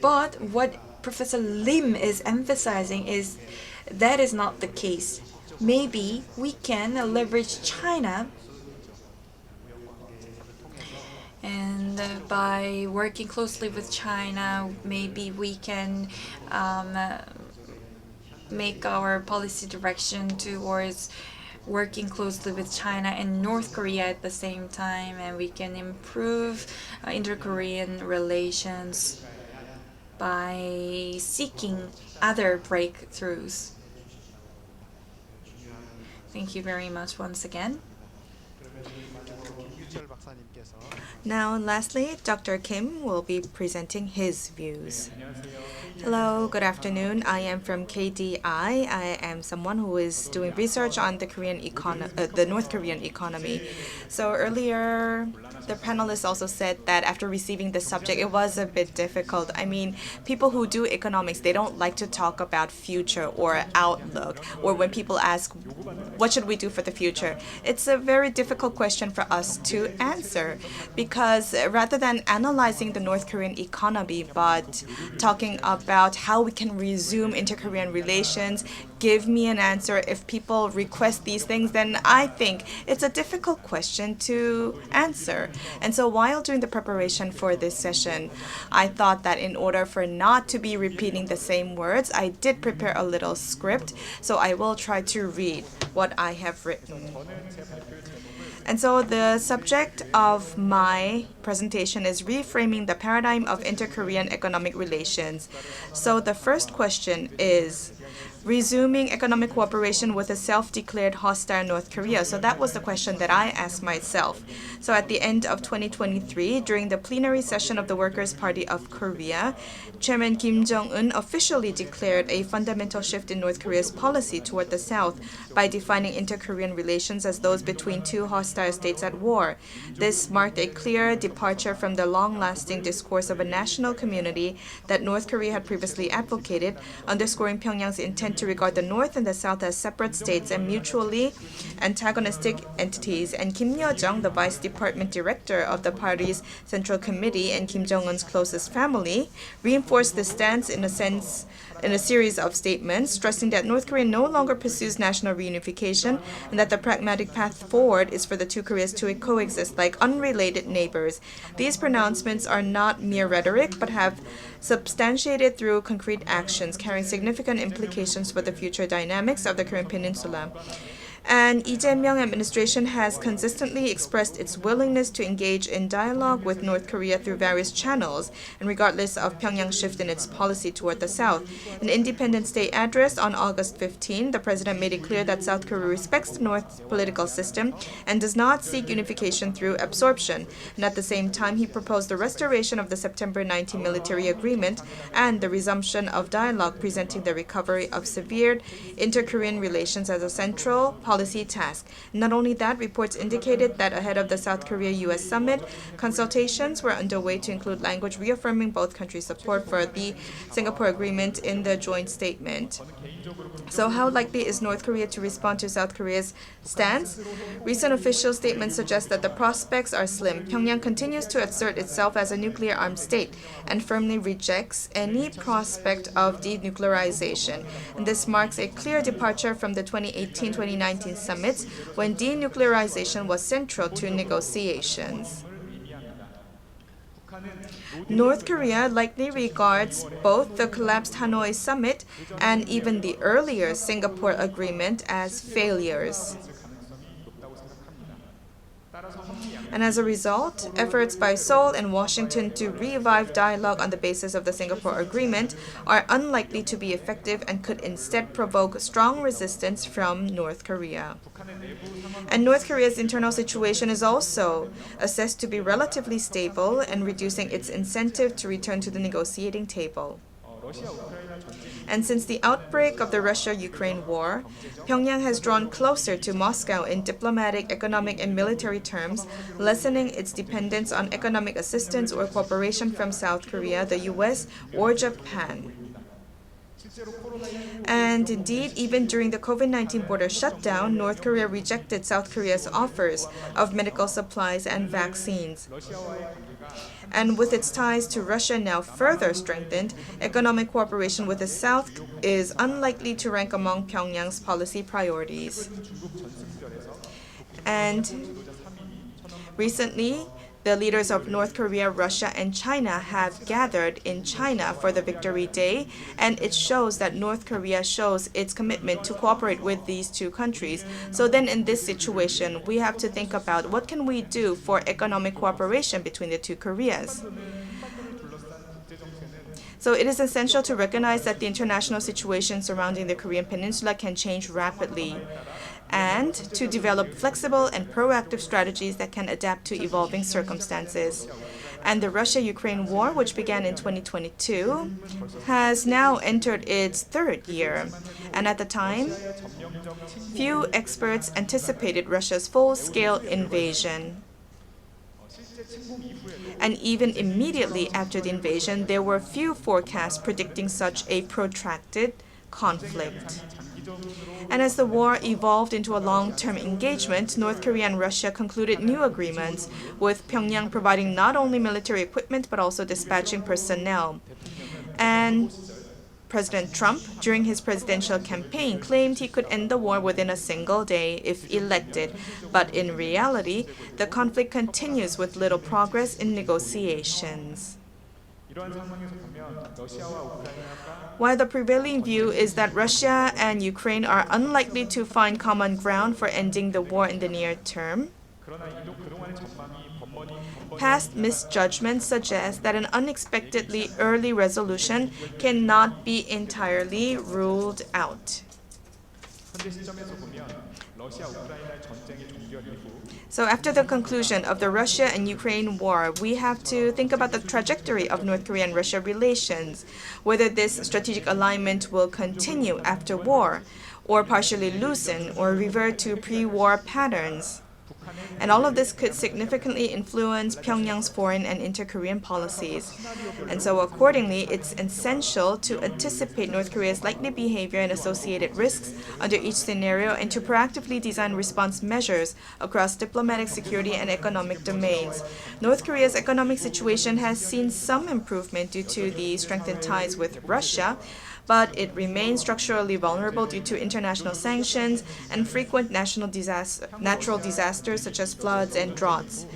but what Professor Lim is emphasizing is that is not the case. Maybe we can leverage China, and by working closely with China, maybe we can make our policy direction towards working closely with China and North Korea at the same time, and we can improve inter-Korean relations by seeking other breakthroughs. Thank you very much once again. Now, lastly, Dr. Kim will be presenting his views. Hello, good afternoon. I am from KDI. I am someone who is doing research on the North Korean economy. So earlier, the panelists also said that after receiving the subject, it was a bit difficult. I mean, people who do economics, they don't like to talk about future or outlook, or when people ask, what should we do for the future? It's a very difficult question for us to answer, because rather than analyzing the North Korean economy, but talking about how we can resume inter-Korean relations, give me an answer. If people request these things, then I think it's a difficult question to answer. And so while doing the preparation for this session, I thought that in order for not to be repeating the same words, I did prepare a little script. So I will try to read what I have written. And so the subject of my presentation is reframing the paradigm of inter-Korean economic relations. So the first question is resuming economic cooperation with a self-declared hostile North Korea. So that was the question that I asked myself. So at the end of 2023, during the plenary session of the Workers' Party of Korea, Chairman Kim Jong-un officially declared a fundamental shift in North Korea's policy toward the South by defining inter-Korean relations as those between two hostile states at war. This marked a clear departure from the long-lasting discourse of a national community that North Korea had previously advocated, underscoring Pyongyang's intent to regard the North and the South as separate states and mutually antagonistic entities. And Kim Yo-jong, the Vice Department Director of the party's Central Committee and Kim Jong-un's closest family, reinforced this stance in a series of statements, stressing that North Korea no longer pursues national reunification and that the pragmatic path forward is for the two Koreas to coexist like unrelated neighbors. These pronouncements are not mere rhetoric, but have substantiated through concrete actions carrying significant implications for the future dynamics of the Korean Peninsula. And Lee Jae-myung administration has consistently expressed its willingness to engage in dialogue with North Korea through various channels, and regardless of Pyongyang's shift in its policy toward the South. In Independence Day address on August 15, the president made it clear that South Korea respects the North's political system and does not seek unification through absorption. And at the same time, he proposed the restoration of the September 19 military agreement and the resumption of dialogue, presenting the recovery of severed inter-Korean relations as a central policy task. Not only that, reports indicated that ahead of the South Korea-US summit, consultations were underway to include language reaffirming both countries' support for the Singapore Agreement in the joint statement. So how likely is North Korea to respond to South Korea's stance? Recent official statements suggest that the prospects are slim. Pyongyang continues to assert itself as a nuclear-armed state and firmly rejects any prospect of denuclearization. And this marks a clear departure from the 2018-2019 summits when denuclearization was central to negotiations. North Korea likely regards both the collapsed Hanoi summit and even the earlier Singapore agreement as failures. And as a result, efforts by Seoul and Washington to revive dialogue on the basis of the Singapore Agreement are unlikely to be effective and could instead provoke strong resistance from North Korea. And North Korea's internal situation is also assessed to be relatively stable and reducing its incentive to return to the negotiating table. And since the outbreak of the Russia-Ukraine war, Pyongyang has drawn closer to Moscow in diplomatic, economic, and military terms, lessening its dependence on economic assistance or cooperation from South Korea, the US, or Japan. And indeed, even during the COVID-19 border shutdown, North Korea rejected South Korea's offers of medical supplies and vaccines. And with its ties to Russia now further strengthened, economic cooperation with the South is unlikely to rank among Pyongyang's policy priorities. And recently, the leaders of North Korea, Russia, and China have gathered in China for the Victory Day, and it shows that North Korea shows its commitment to cooperate with these two countries. So then in this situation, we have to think about what can we do for economic cooperation between the two Koreas. So it is essential to recognize that the international situation surrounding the Korean Peninsula can change rapidly, and to develop flexible and proactive strategies that can adapt to evolving circumstances. And the Russia-Ukraine war, which began in 2022, has now entered its third year. And at the time, few experts anticipated Russia's full-scale invasion. And even immediately after the invasion, there were few forecasts predicting such a protracted conflict. And as the war evolved into a long-term engagement, North Korea and Russia concluded new agreements, with Pyongyang providing not only military equipment but also dispatching personnel. And President Trump, during his presidential campaign, claimed he could end the war within a single day if elected. But in reality, the conflict continues with little progress in negotiations. While the prevailing view is that Russia and Ukraine are unlikely to find common ground for ending the war in the near term, past misjudgments suggest that an unexpectedly early resolution cannot be entirely ruled out. So after the conclusion of the Russia and Ukraine war, we have to think about the trajectory of North Korea and Russia relations, whether this strategic alignment will continue after war, or partially loosen, or revert to pre-war patterns. And all of this could significantly influence Pyongyang's foreign and inter-Korean policies. And so accordingly, it's essential to anticipate North Korea's likely behavior and associated risks under each scenario and to proactively design response measures across diplomatic, security, and economic domains. North Korea's economic situation has seen some improvement due to the strengthened ties with Russia, but it remains structurally vulnerable due to international sanctions and frequent natural disasters such as floods and droughts.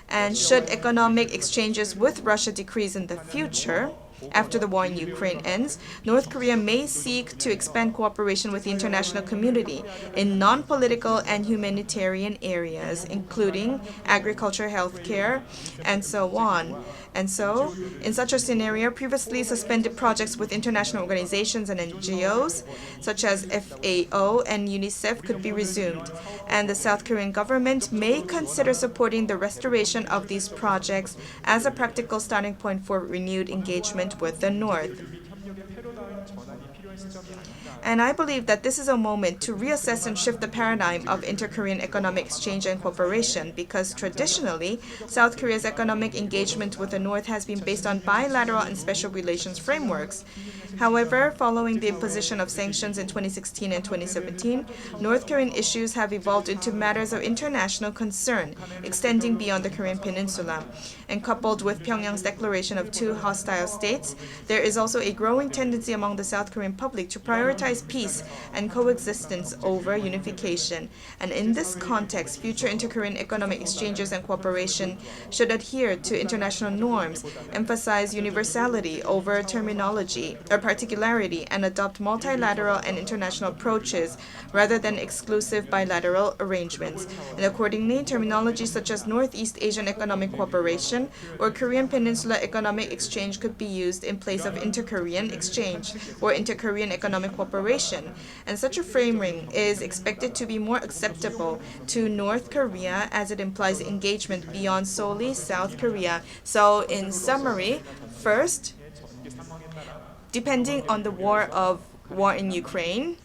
And should economic exchanges with Russia decrease in the future, after the war in Ukraine ends, North Korea may seek to expand cooperation with the international community in non-political and humanitarian areas, including agriculture, healthcare, and so on. And so, in such a scenario, previously suspended projects with international organizations and NGOs, such as FAO and UNICEF, could be resumed. And the South Korean government may consider supporting the restoration of these projects as a practical starting point for renewed engagement with the North. And I believe that this is a moment to reassess and shift the paradigm of inter-Korean economic exchange and cooperation, because traditionally, South Korea's economic engagement with the North has been based on bilateral and special relations frameworks. However, following the imposition of sanctions in 2016 and 2017, North Korean issues have evolved into matters of international concern, extending beyond the Korean Peninsula. And coupled with Pyongyang's declaration of two hostile states, there is also a growing tendency among the South Korean public to prioritize peace and coexistence over unification. And in this context, future inter-Korean economic exchanges and cooperation should adhere to international norms, emphasize universality over terminology or particularity, and adopt multilateral and international approaches rather than exclusive bilateral arrangements. And accordingly, terminology such as Northeast Asian Economic Cooperation or Korean Peninsula Economic Exchange could be used in place of inter-Korean exchange or inter-Korean economic cooperation. And such a framing is expected to be more acceptable to North Korea as it implies engagement beyond solely South Korea. So in summary, first, depending on the war in Ukraine,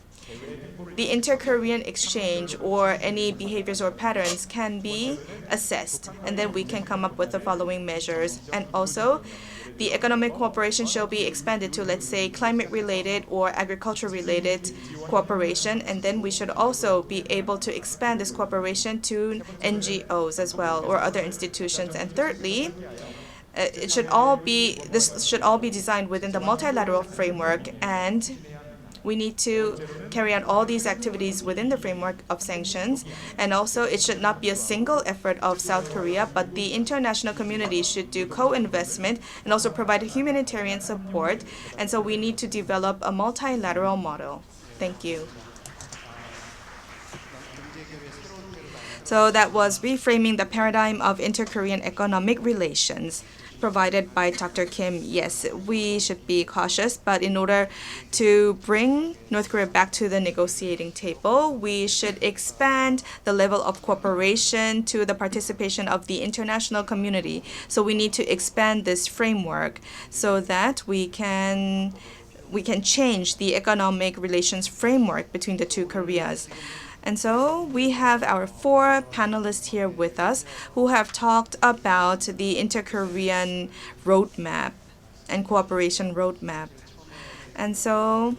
the inter-Korean exchange or any behaviors or patterns can be assessed, and then we can come up with the following measures. And also, the economic cooperation shall be expanded to, let's say, climate-related or agriculture-related cooperation, and then we should also be able to expand this cooperation to NGOs as well or other institutions. And thirdly, this should all be designed within the multilateral framework, and we need to carry out all these activities within the framework of sanctions. And also, it should not be a single effort of South Korea, but the international community should do co-investment and also provide humanitarian support. And so we need to develop a multilateral model. Thank you. So that was reframing the paradigm of inter-Korean economic relations, provided by Dr. Kim. Yes, we should be cautious, but in order to bring North Korea back to the negotiating table, we should expand the level of cooperation to the participation of the international community. So we need to expand this framework so that we can change the economic relations framework between the two Koreas. And so we have our four panelists here with us who have talked about the inter-Korean roadmap and cooperation roadmap. And so,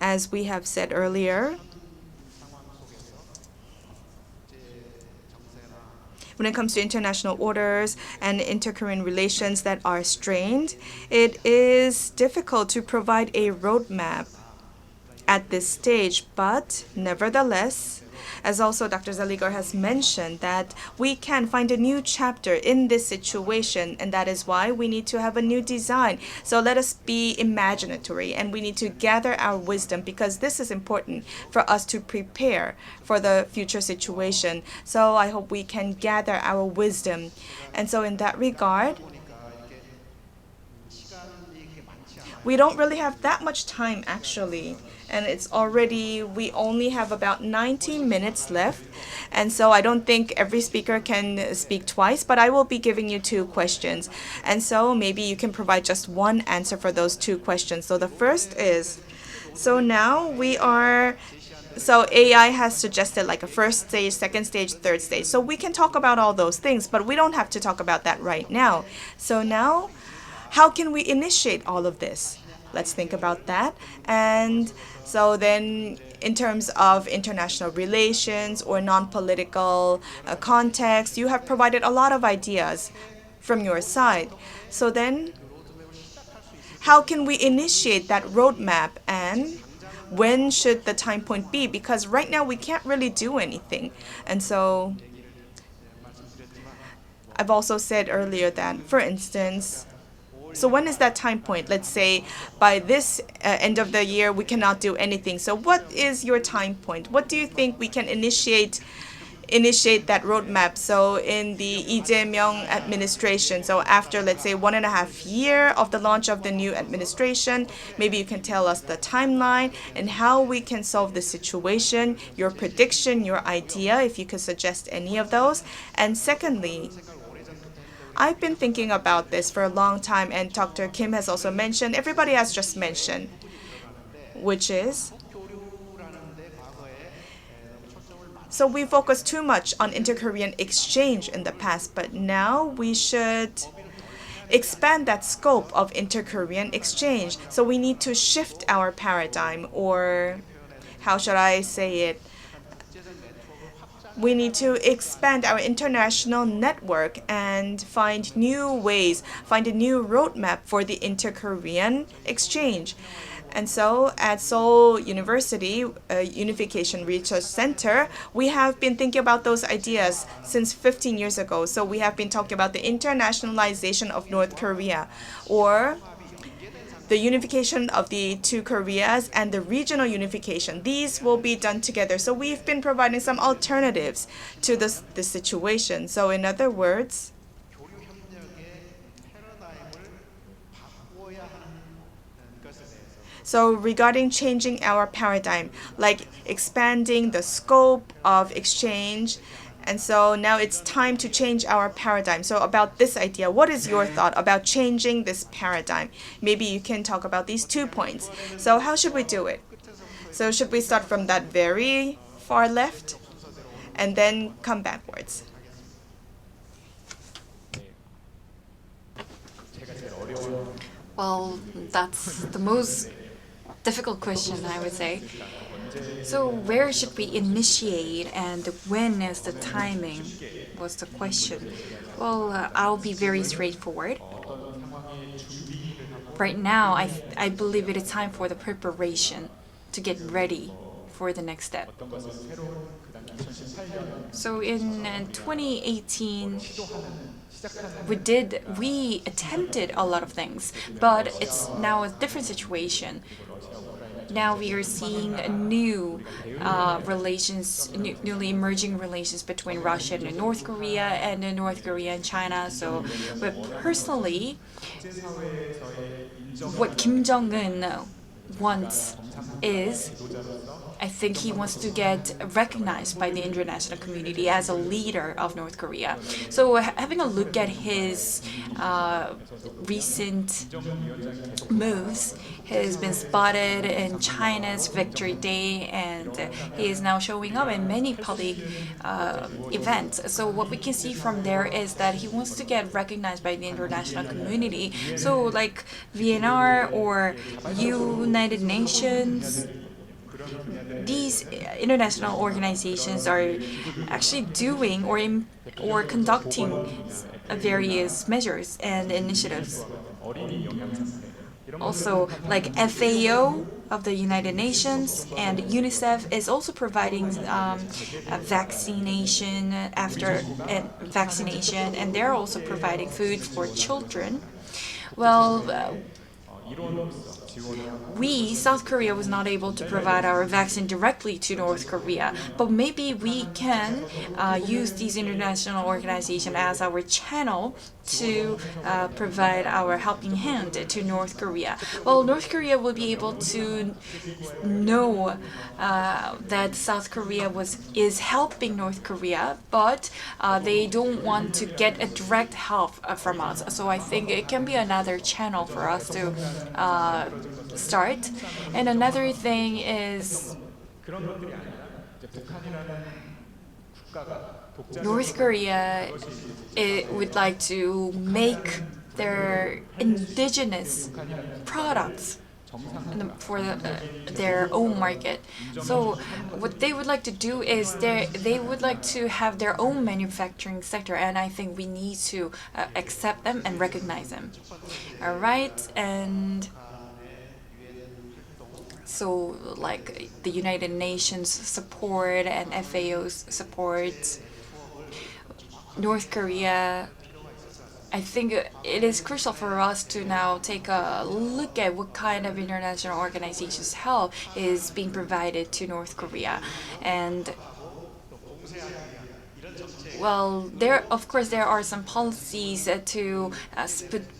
as we have said earlier, when it comes to international orders and inter-Korean relations that are strained, it is difficult to provide a roadmap at this stage. But nevertheless, as also Dr. Zaligar has mentioned, that we can find a new chapter in this situation, and that is why we need to have a new design. So let us be imaginatory, and we need to gather our wisdom, because this is important for us to prepare for the future situation. So I hope we can gather our wisdom. And so in that regard, we don't really have that much time actually. And we only have about 19 minutes left. And so I don't think every speaker can speak twice, but I will be giving you two questions. And so maybe you can provide just one answer for those two questions. So the first is, so AI has suggested like a first stage, second stage, third stage. So we can talk about all those things, but we don't have to talk about that right now. So now, how can we initiate all of this? Let's think about that. And so then, in terms of international relations or non-political context, you have provided a lot of ideas from your side. So then, how can we initiate that roadmap, and when should the time point be? Because right now we can't really do anything. And so I've also said earlier that, for instance, so when is that time point? Let's say by this end of the year, we cannot do anything. So what is your time point? What do you think we can initiate that roadmap? So in the Lee Jae-myung administration, so after, let's say, 1.5 years of the launch of the new administration, maybe you can tell us the timeline and how we can solve the situation, your prediction, your idea, if you could suggest any of those. And secondly, I've been thinking about this for a long time, and Dr. Kim has also mentioned, everybody has just mentioned, which is So we focused too much on inter-Korean exchange in the past, but now we should expand that scope of inter-Korean exchange. So we need to shift our paradigm, or how should I say it? We need to expand our international network and find new ways, find a new roadmap for the inter-Korean exchange. And so at Seoul University Unification Research Center, we have been thinking about those ideas since 15 years ago. So we have been talking about the internationalization of North Korea, or the unification of the two Koreas and the regional unification. These will be done together. So we've been providing some alternatives to this situation. So in other words, so regarding changing our paradigm, like expanding the scope of exchange, and so now it's time to change our paradigm. So about this idea, what is your thought about changing this paradigm? Maybe you can talk about these 2 points. So how should we do it? So should we start from that very far left and then come backwards? Well, that's the most difficult question, I would say. So where should we initiate and when is the timing was the question. Well, I'll be very straightforward. Right now, I believe it is time for the preparation to get ready for the next step. So in 2018, we attempted a lot of things, but it's now a different situation. Now we are seeing new newly emerging relations between Russia and North Korea, and North Korea and China. So, but personally, what Kim Jong-un wants is, I think he wants to get recognized by the international community as a leader of North Korea. So having a look at his recent moves, he has been spotted in China's Victory Day, and he is now showing up in many public events. So what we can see from there is that he wants to get recognized by the international community. So like VNR or United Nations, these international organizations are actually doing or conducting various measures and initiatives. Also, like FAO of the United Nations and UNICEF is also providing vaccination and they're also providing food for children. Well, South Korea was not able to provide our vaccine directly to North Korea, but maybe we can use these international organizations as our channel to provide our helping hand to North Korea. Well, North Korea will be able to know that South Korea is helping North Korea, but they don't want to get a direct help from us. So I think it can be another channel for us to start. And another thing is North Korea would like to make their indigenous products for their own market. So what they would like to do is they would like to have their own manufacturing sector, and I think we need to accept them and recognize them. All right, and so like the United Nations support and FAO's support, North Korea, I think it is crucial for us to now take a look at what kind of international organizations' help is being provided to North Korea. And well, of course there are some policies to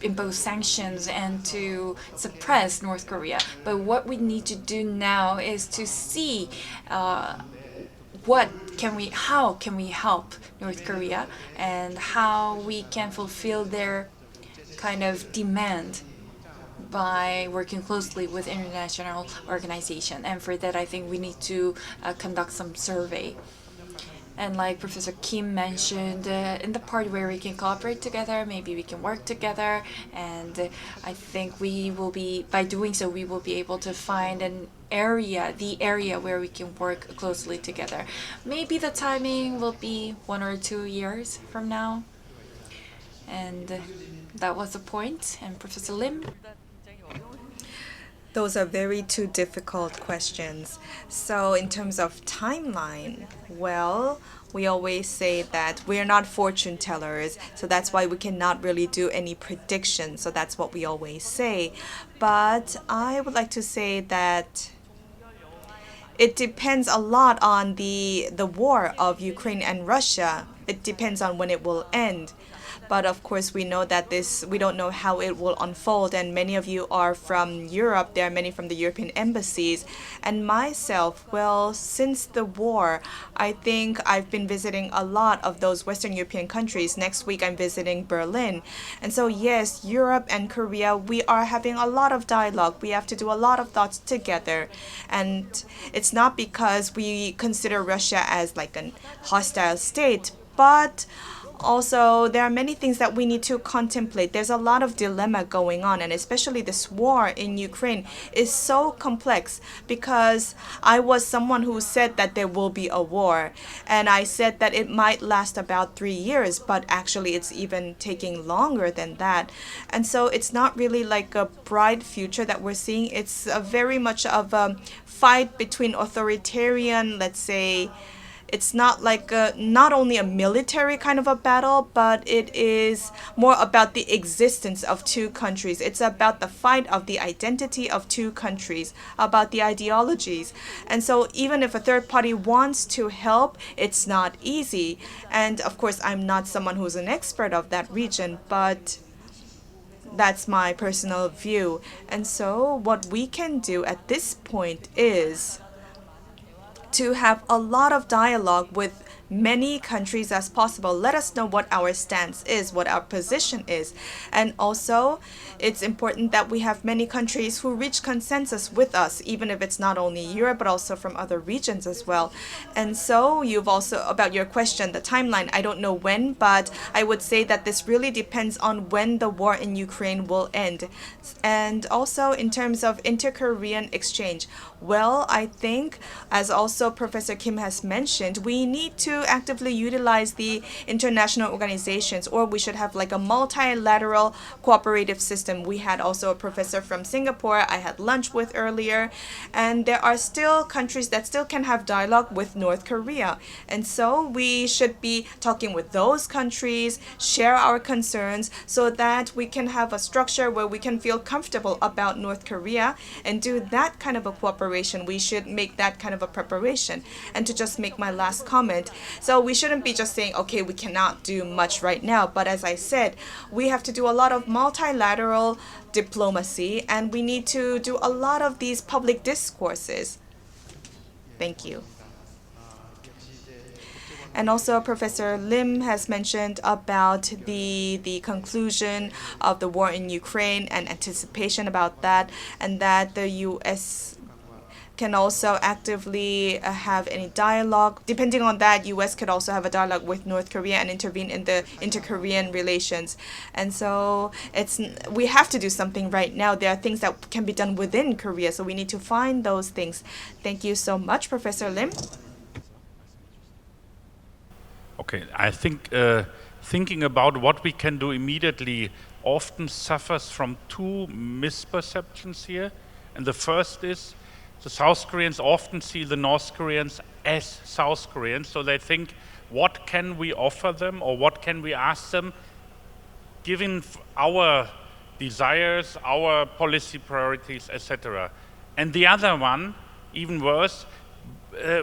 impose sanctions and to suppress North Korea. But what we need to do now is to see how can we help North Korea and how we can fulfill their kind of demand by working closely with international organizations. And for that, I think we need to conduct some survey. And like Professor Kim mentioned, in the part where we can cooperate together, maybe we can work together. And I think we will be, by doing so, we will be able to find the area where we can work closely together. Maybe the timing will be 1 or 2 years from now. And that was the point. And Professor Lim? Those are very two difficult questions. So in terms of timeline, well, we always say that we're not fortune tellers, so that's why we cannot really do any predictions. So that's what we always say. But I would like to say that it depends a lot on the war of Ukraine and Russia. It depends on when it will end. But of course, we know that we don't know how it will unfold. And many of you are from Europe. There are many from the European embassies. And myself, well, since the war, I think I've been visiting a lot of those Western European countries. Next week, I'm visiting Berlin. And so, yes, Europe and Korea, we are having a lot of dialogue. We have to do a lot of thoughts together. And it's not because we consider Russia as like a hostile state, but also, there are many things that we need to contemplate. There's a lot of dilemma going on, and especially this war in Ukraine is so complex because I was someone who said that there will be a war, and I said that it might last about 3 years, but actually it's even taking longer than that. And so it's not really like a bright future that we're seeing. It's very much of a fight between authoritarian, let's say, it's not like not only a military kind of a battle, but it is more about the existence of two countries. It's about the fight of the identity of two countries, about the ideologies. And so even if a third party wants to help, it's not easy. And of course, I'm not someone who's an expert of that region, but that's my personal view. And so what we can do at this point is to have a lot of dialogue with many countries as possible. Let us know what our stance is, what our position is. And also, it's important that we have many countries who reach consensus with us, even if it's not only Europe, but also from other regions as well. And so you've also, about your question, the timeline, I don't know when, but I would say that this really depends on when the war in Ukraine will end. And also in terms of inter-Korean exchange, well, I think, as also Professor Kim has mentioned, we need to actively utilize the international organizations, or we should have like a multilateral cooperative system. We had also a professor from Singapore I had lunch with earlier, and there are still countries that still can have dialogue with North Korea. And so we should be talking with those countries, share our concerns, so that we can have a structure where we can feel comfortable about North Korea and do that kind of a cooperation. We should make that kind of a preparation. And to just make my last comment, so we shouldn't be just saying, okay, we cannot do much right now. But as I said, we have to do a lot of multilateral diplomacy, and we need to do a lot of these public discourses. Thank you. And also, Professor Lim has mentioned about the conclusion of the war in Ukraine and anticipation about that, and that the U.S. can also actively have any dialogue. Depending on that, U.S. could also have a dialogue with North Korea and intervene in the inter-Korean relations. And so we have to do something right now. There are things that can be done within Korea, so we need to find those things. Thank you so much, Professor Lim. Okay, I think thinking about what we can do immediately often suffers from two misperceptions here. And the first is the South Koreans often see the North Koreans as South Koreans, so they think, what can we offer them or what can we ask them, given our desires, our policy priorities, etc. And the other one, even worse,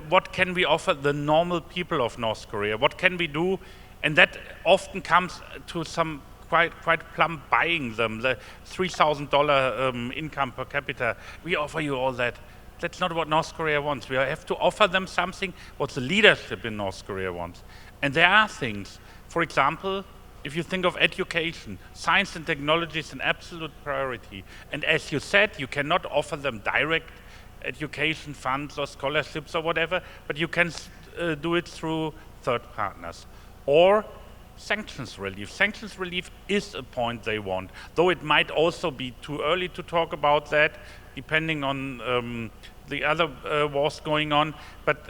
what can we offer the normal people of North Korea? What can we do? And that often comes to some quite plumb buying them, the $3,000 income per capita. We offer you all that. That's not what North Korea wants. We have to offer them something what the leadership in North Korea wants. And there are things, for example, if you think of education, science and technology is an absolute priority. And as you said, you cannot offer them direct education funds or scholarships or whatever, but you can do it through third partners. Or sanctions relief. Sanctions relief is a point they want, though it might also be too early to talk about that, depending on the other wars going on. But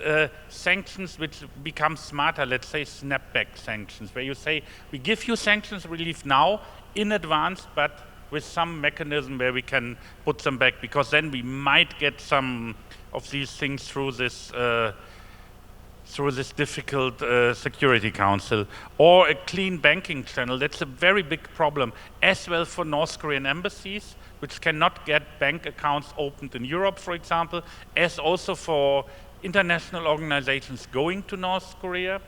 sanctions which become smarter, let's say snapback sanctions, where you say, we give you sanctions relief now in advance, but with some mechanism where we can put them back, because then we might get some of these things through this difficult Security Council. Or a clean banking channel. That's a very big problem, as well for North Korean embassies, which cannot get bank accounts opened in Europe, for example, as also for international organizations going to North Korea,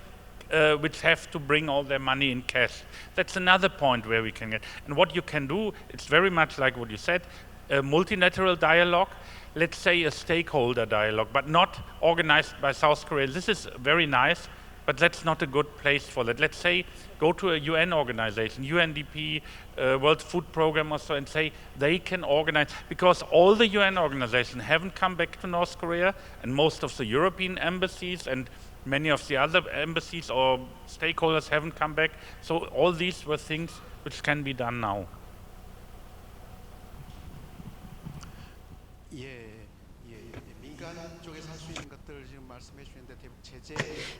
which have to bring all their money in cash. That's another point where we can get. And what you can do, it's very much like what you said, a multilateral dialogue, let's say a stakeholder dialogue, but not organized by South Korea. This is very nice, but that's not a good place for that. Let's say go to a UN organization, UNDP, World Food Program or so, and say they can organize, because all the UN organizations haven't come back to North Korea, and most of the European embassies and many of the other embassies or stakeholders haven't come back. So all these were things which can be done now.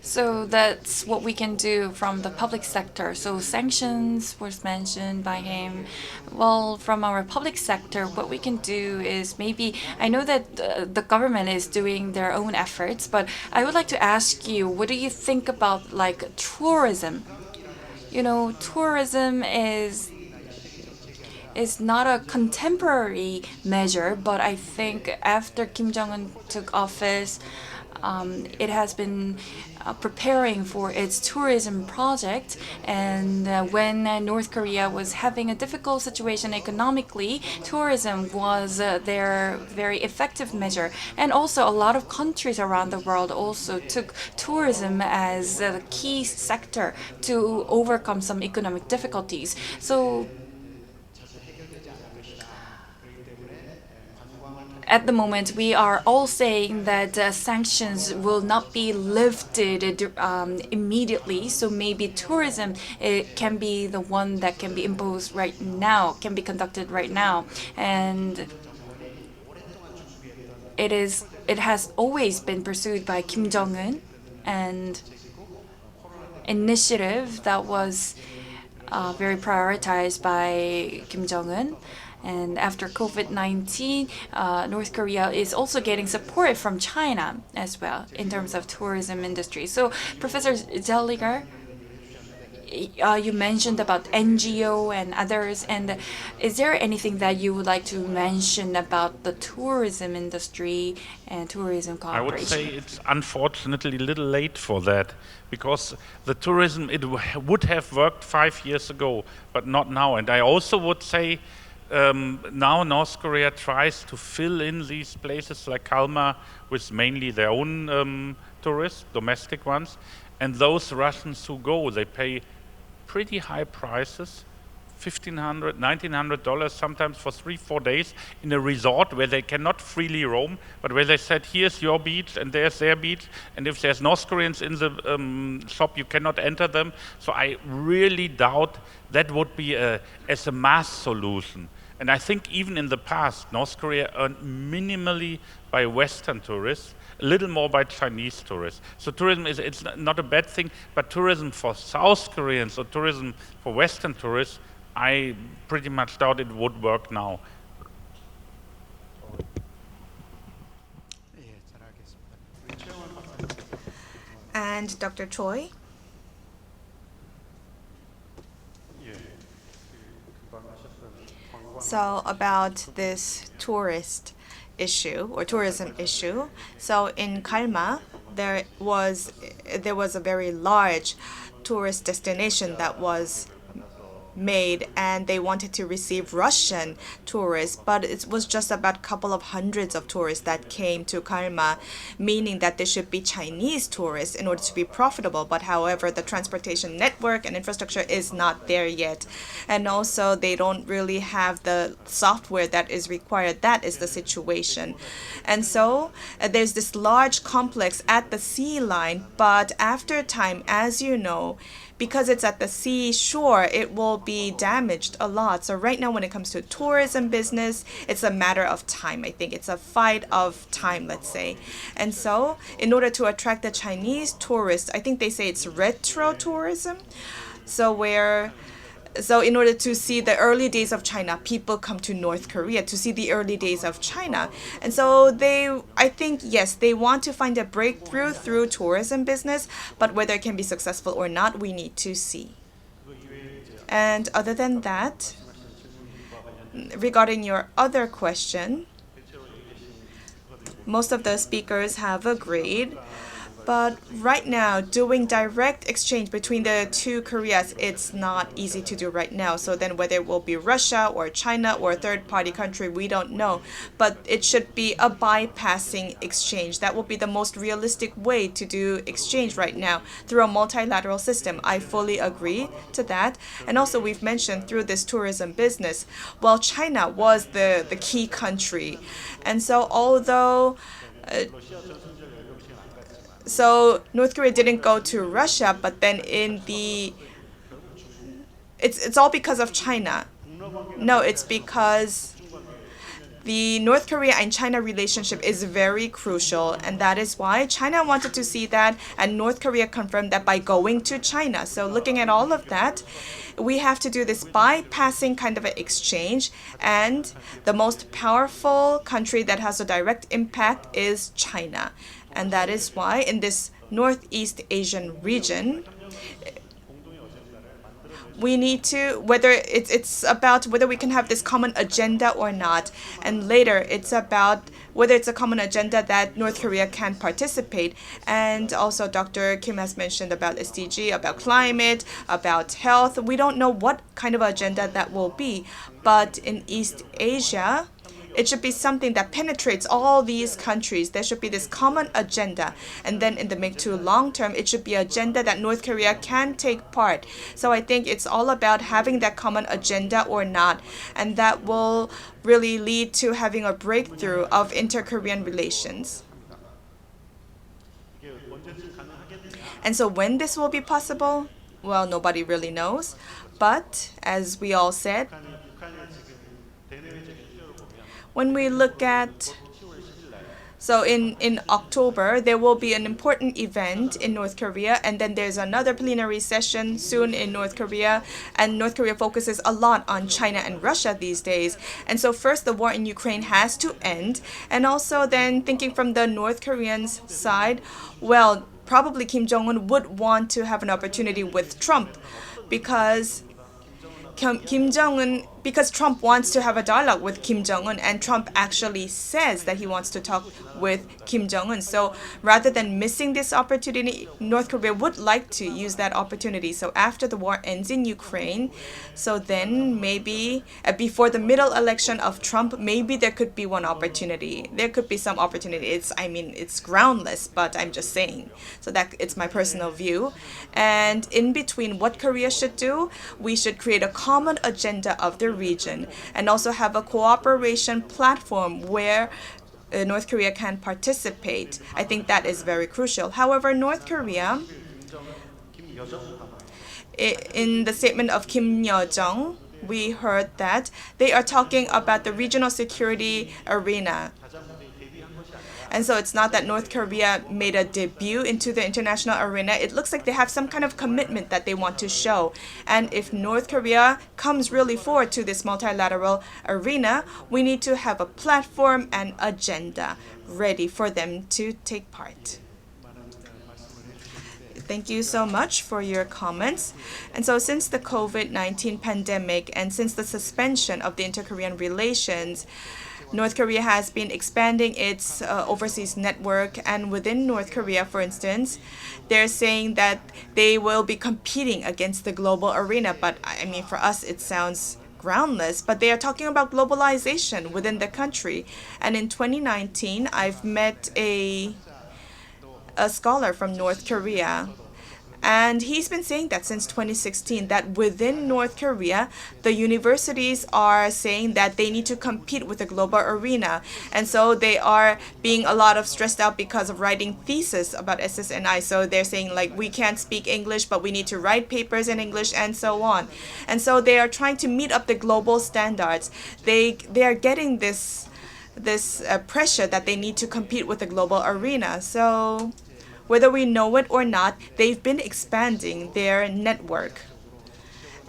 So that's what we can do from the public sector. So sanctions was mentioned by him. Well, from our public sector, what we can do is maybe, I know that the government is doing their own efforts, but I would like to ask you, what do you think about like tourism? You know, tourism is not a contemporary measure, but I think after Kim Jong-un took office, it has been preparing for its tourism project, and when North Korea was having a difficult situation economically, tourism was their very effective measure. And also a lot of countries around the world also took tourism as a key sector to overcome some economic difficulties. So at the moment, we are all saying that sanctions will not be lifted immediately. So maybe tourism can be the one that can be imposed right now, can be conducted right now. And it has always been pursued by Kim Jong-un, and initiative that was very prioritized by Kim Jong-un. And after COVID-19, North Korea is also getting support from China as well in terms of tourism industry. So, Professor Zelliger, you mentioned about NGO and others, and is there anything that you would like to mention about the tourism industry and tourism cooperation? I would say it's unfortunately a little late for that, because the tourism, it would have worked 5 years ago, but not now. And I also would say now North Korea tries to fill in these places like Kalmar with mainly their own tourists, domestic ones, and those Russians who go, they pay pretty high prices, $1,500, $1,900 sometimes for 3-4 days in a resort where they cannot freely roam, but where they said, here's your beach and there's their beach, and if there's North Koreans in the shop, you cannot enter them. So I really doubt that would be as a mass solution. And I think even in the past, North Korea earned minimally by Western tourists, a little more by Chinese tourists. So tourism it's not a bad thing, but tourism for South Koreans or tourism for Western tourists, I pretty much doubt it would work now. And Dr. Choi? So about this tourist issue or tourism issue. So in Kalma, there was a very large tourist destination that was made, and they wanted to receive Russian tourists, but it was just about a couple of hundreds of tourists that came to Kalma, meaning that there should be Chinese tourists in order to be profitable. But however, the transportation network and infrastructure is not there yet, and also they don't really have the software that is required. That is the situation. And so there's this large complex at the sea line, but after time, as you know, because it's at the seashore, it will be damaged a lot. So right now, when it comes to tourism business, it's a matter of time. I think it's a fight of time, let's say. And so in order to attract the Chinese tourists, I think they say it's retro tourism. So in order to see the early days of China, people come to North Korea to see the early days of China. And so I think, yes, they want to find a breakthrough through tourism business, but whether it can be successful or not, we need to see. And other than that, regarding your other question, most of the speakers have agreed. But right now, doing direct exchange between the two Koreas, it's not easy to do right now. So then whether it will be Russia or China or a third-party country, we don't know. But it should be a bypassing exchange. That will be the most realistic way to do exchange right now through a multilateral system. I fully agree to that. And also we've mentioned through this tourism business, well, China was the key country. And so although so North Korea didn't go to Russia, but then it's all because of China. No, it's because the North Korea and China relationship is very crucial, and that is why China wanted to see that, and North Korea confirmed that by going to China. So looking at all of that, we have to do this bypassing kind of an exchange, and the most powerful country that has a direct impact is China. And that is why in this Northeast Asian region, we need to, whether it's about whether we can have this common agenda or not. And later, it's about whether it's a common agenda that North Korea can participate. And also, Dr. Kim has mentioned about SDG, about climate, about health. We don't know what kind of agenda that will be. But in East Asia, it should be something that penetrates all these countries. There should be this common agenda. And then in the mid to long term, it should be an agenda that North Korea can take part. So I think it's all about having that common agenda or not. And that will really lead to having a breakthrough of inter-Korean relations. And so when this will be possible, well, nobody really knows. But as we all said, when we look at, so in October, there will be an important event in North Korea, and then there's another plenary session soon in North Korea, and North Korea focuses a lot on China and Russia these days. And so first, the war in Ukraine has to end, and also then thinking from the North Koreans' side, well, probably Kim Jong-un would want to have an opportunity with Trump, because because Trump wants to have a dialogue with Kim Jong-un, and Trump actually says that he wants to talk with Kim Jong-un. So rather than missing this opportunity, North Korea would like to use that opportunity. So after the war ends in Ukraine, so then maybe before the middle election of Trump, maybe there could be one opportunity. There could be some opportunity. It's groundless, but I'm just saying. So that it's my personal view. And in between, what Korea should do, we should create a common agenda of the region, and also have a cooperation platform where North Korea can participate. I think that is very crucial. However, North Korea, in the statement of Kim Yo-jong, we heard that they are talking about the regional security arena. And so it's not that North Korea made a debut into the international arena. It looks like they have some kind of commitment that they want to show. And if North Korea comes really forward to this multilateral arena, we need to have a platform and agenda ready for them to take part. Thank you so much for your comments. And so since the COVID-19 pandemic and since the suspension of the inter-Korean relations, North Korea has been expanding its overseas network, and within North Korea, for instance, they're saying that they will be competing against the global arena. But I mean, for us, it sounds groundless. But they are talking about globalization within the country. And in 2019, I've met a scholar from North Korea. And he's been saying that since 2016, that within North Korea, the universities are saying that they need to compete with the global arena. And so they are being a lot of stressed out because of writing thesis about SSNI. So they're saying like, we can't speak English, but we need to write papers in English and so on. And so they are trying to meet up the global standards. They are getting this pressure that they need to compete with the global arena. So whether we know it or not, they've been expanding their network.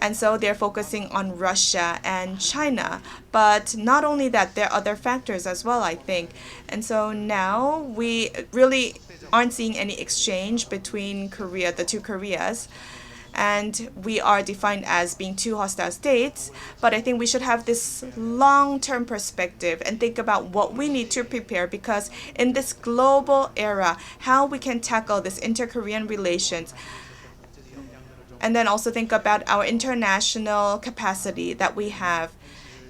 And so they're focusing on Russia and China. But not only that, there are other factors as well, I think. And so now we really aren't seeing any exchange between Korea, the two Koreas. And we are defined as being two hostile states. But I think we should have this long-term perspective and think about what we need to prepare, because in this global era, how we can tackle this inter-Korean relations. And then also think about our international capacity that we have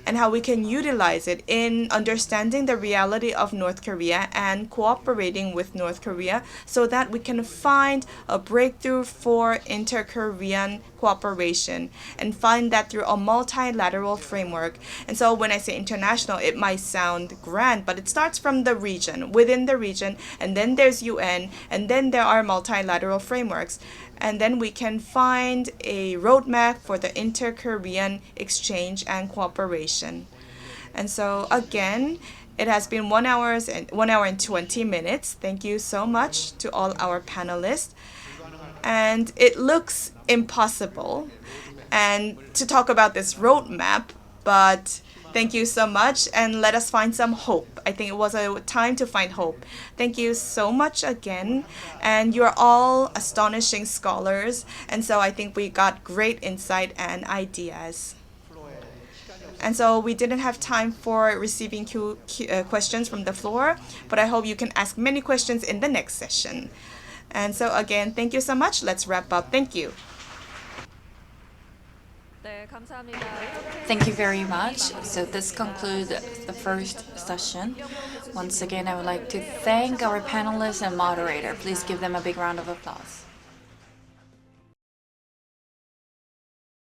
and how we can utilize it in understanding the reality of North Korea and cooperating with North Korea so that we can find a breakthrough for inter-Korean cooperation and find that through a multilateral framework. And so when I say international, it might sound grand, but it starts from the region, within the region, and then there's UN, and then there are multilateral frameworks. And then we can find a roadmap for the inter-Korean exchange and cooperation. And so again, it has been 1 hour and 20 minutes. Thank you so much to all our panelists. And it looks impossible and to talk about this roadmap, but thank you so much, and let us find some hope. I think it was a time to find hope. Thank you so much again, and you're all astonishing scholars, and so I think we got great insight and ideas. And so we didn't have time for receiving questions from the floor, but I hope you can ask many questions in the next session. And so again, thank you so much. Let's wrap up. Thank you. 네, 감사합니다. Thank you very much. So this concludes the first session. Once again, I would like to thank our panelists and moderator. Please give them a big round of applause.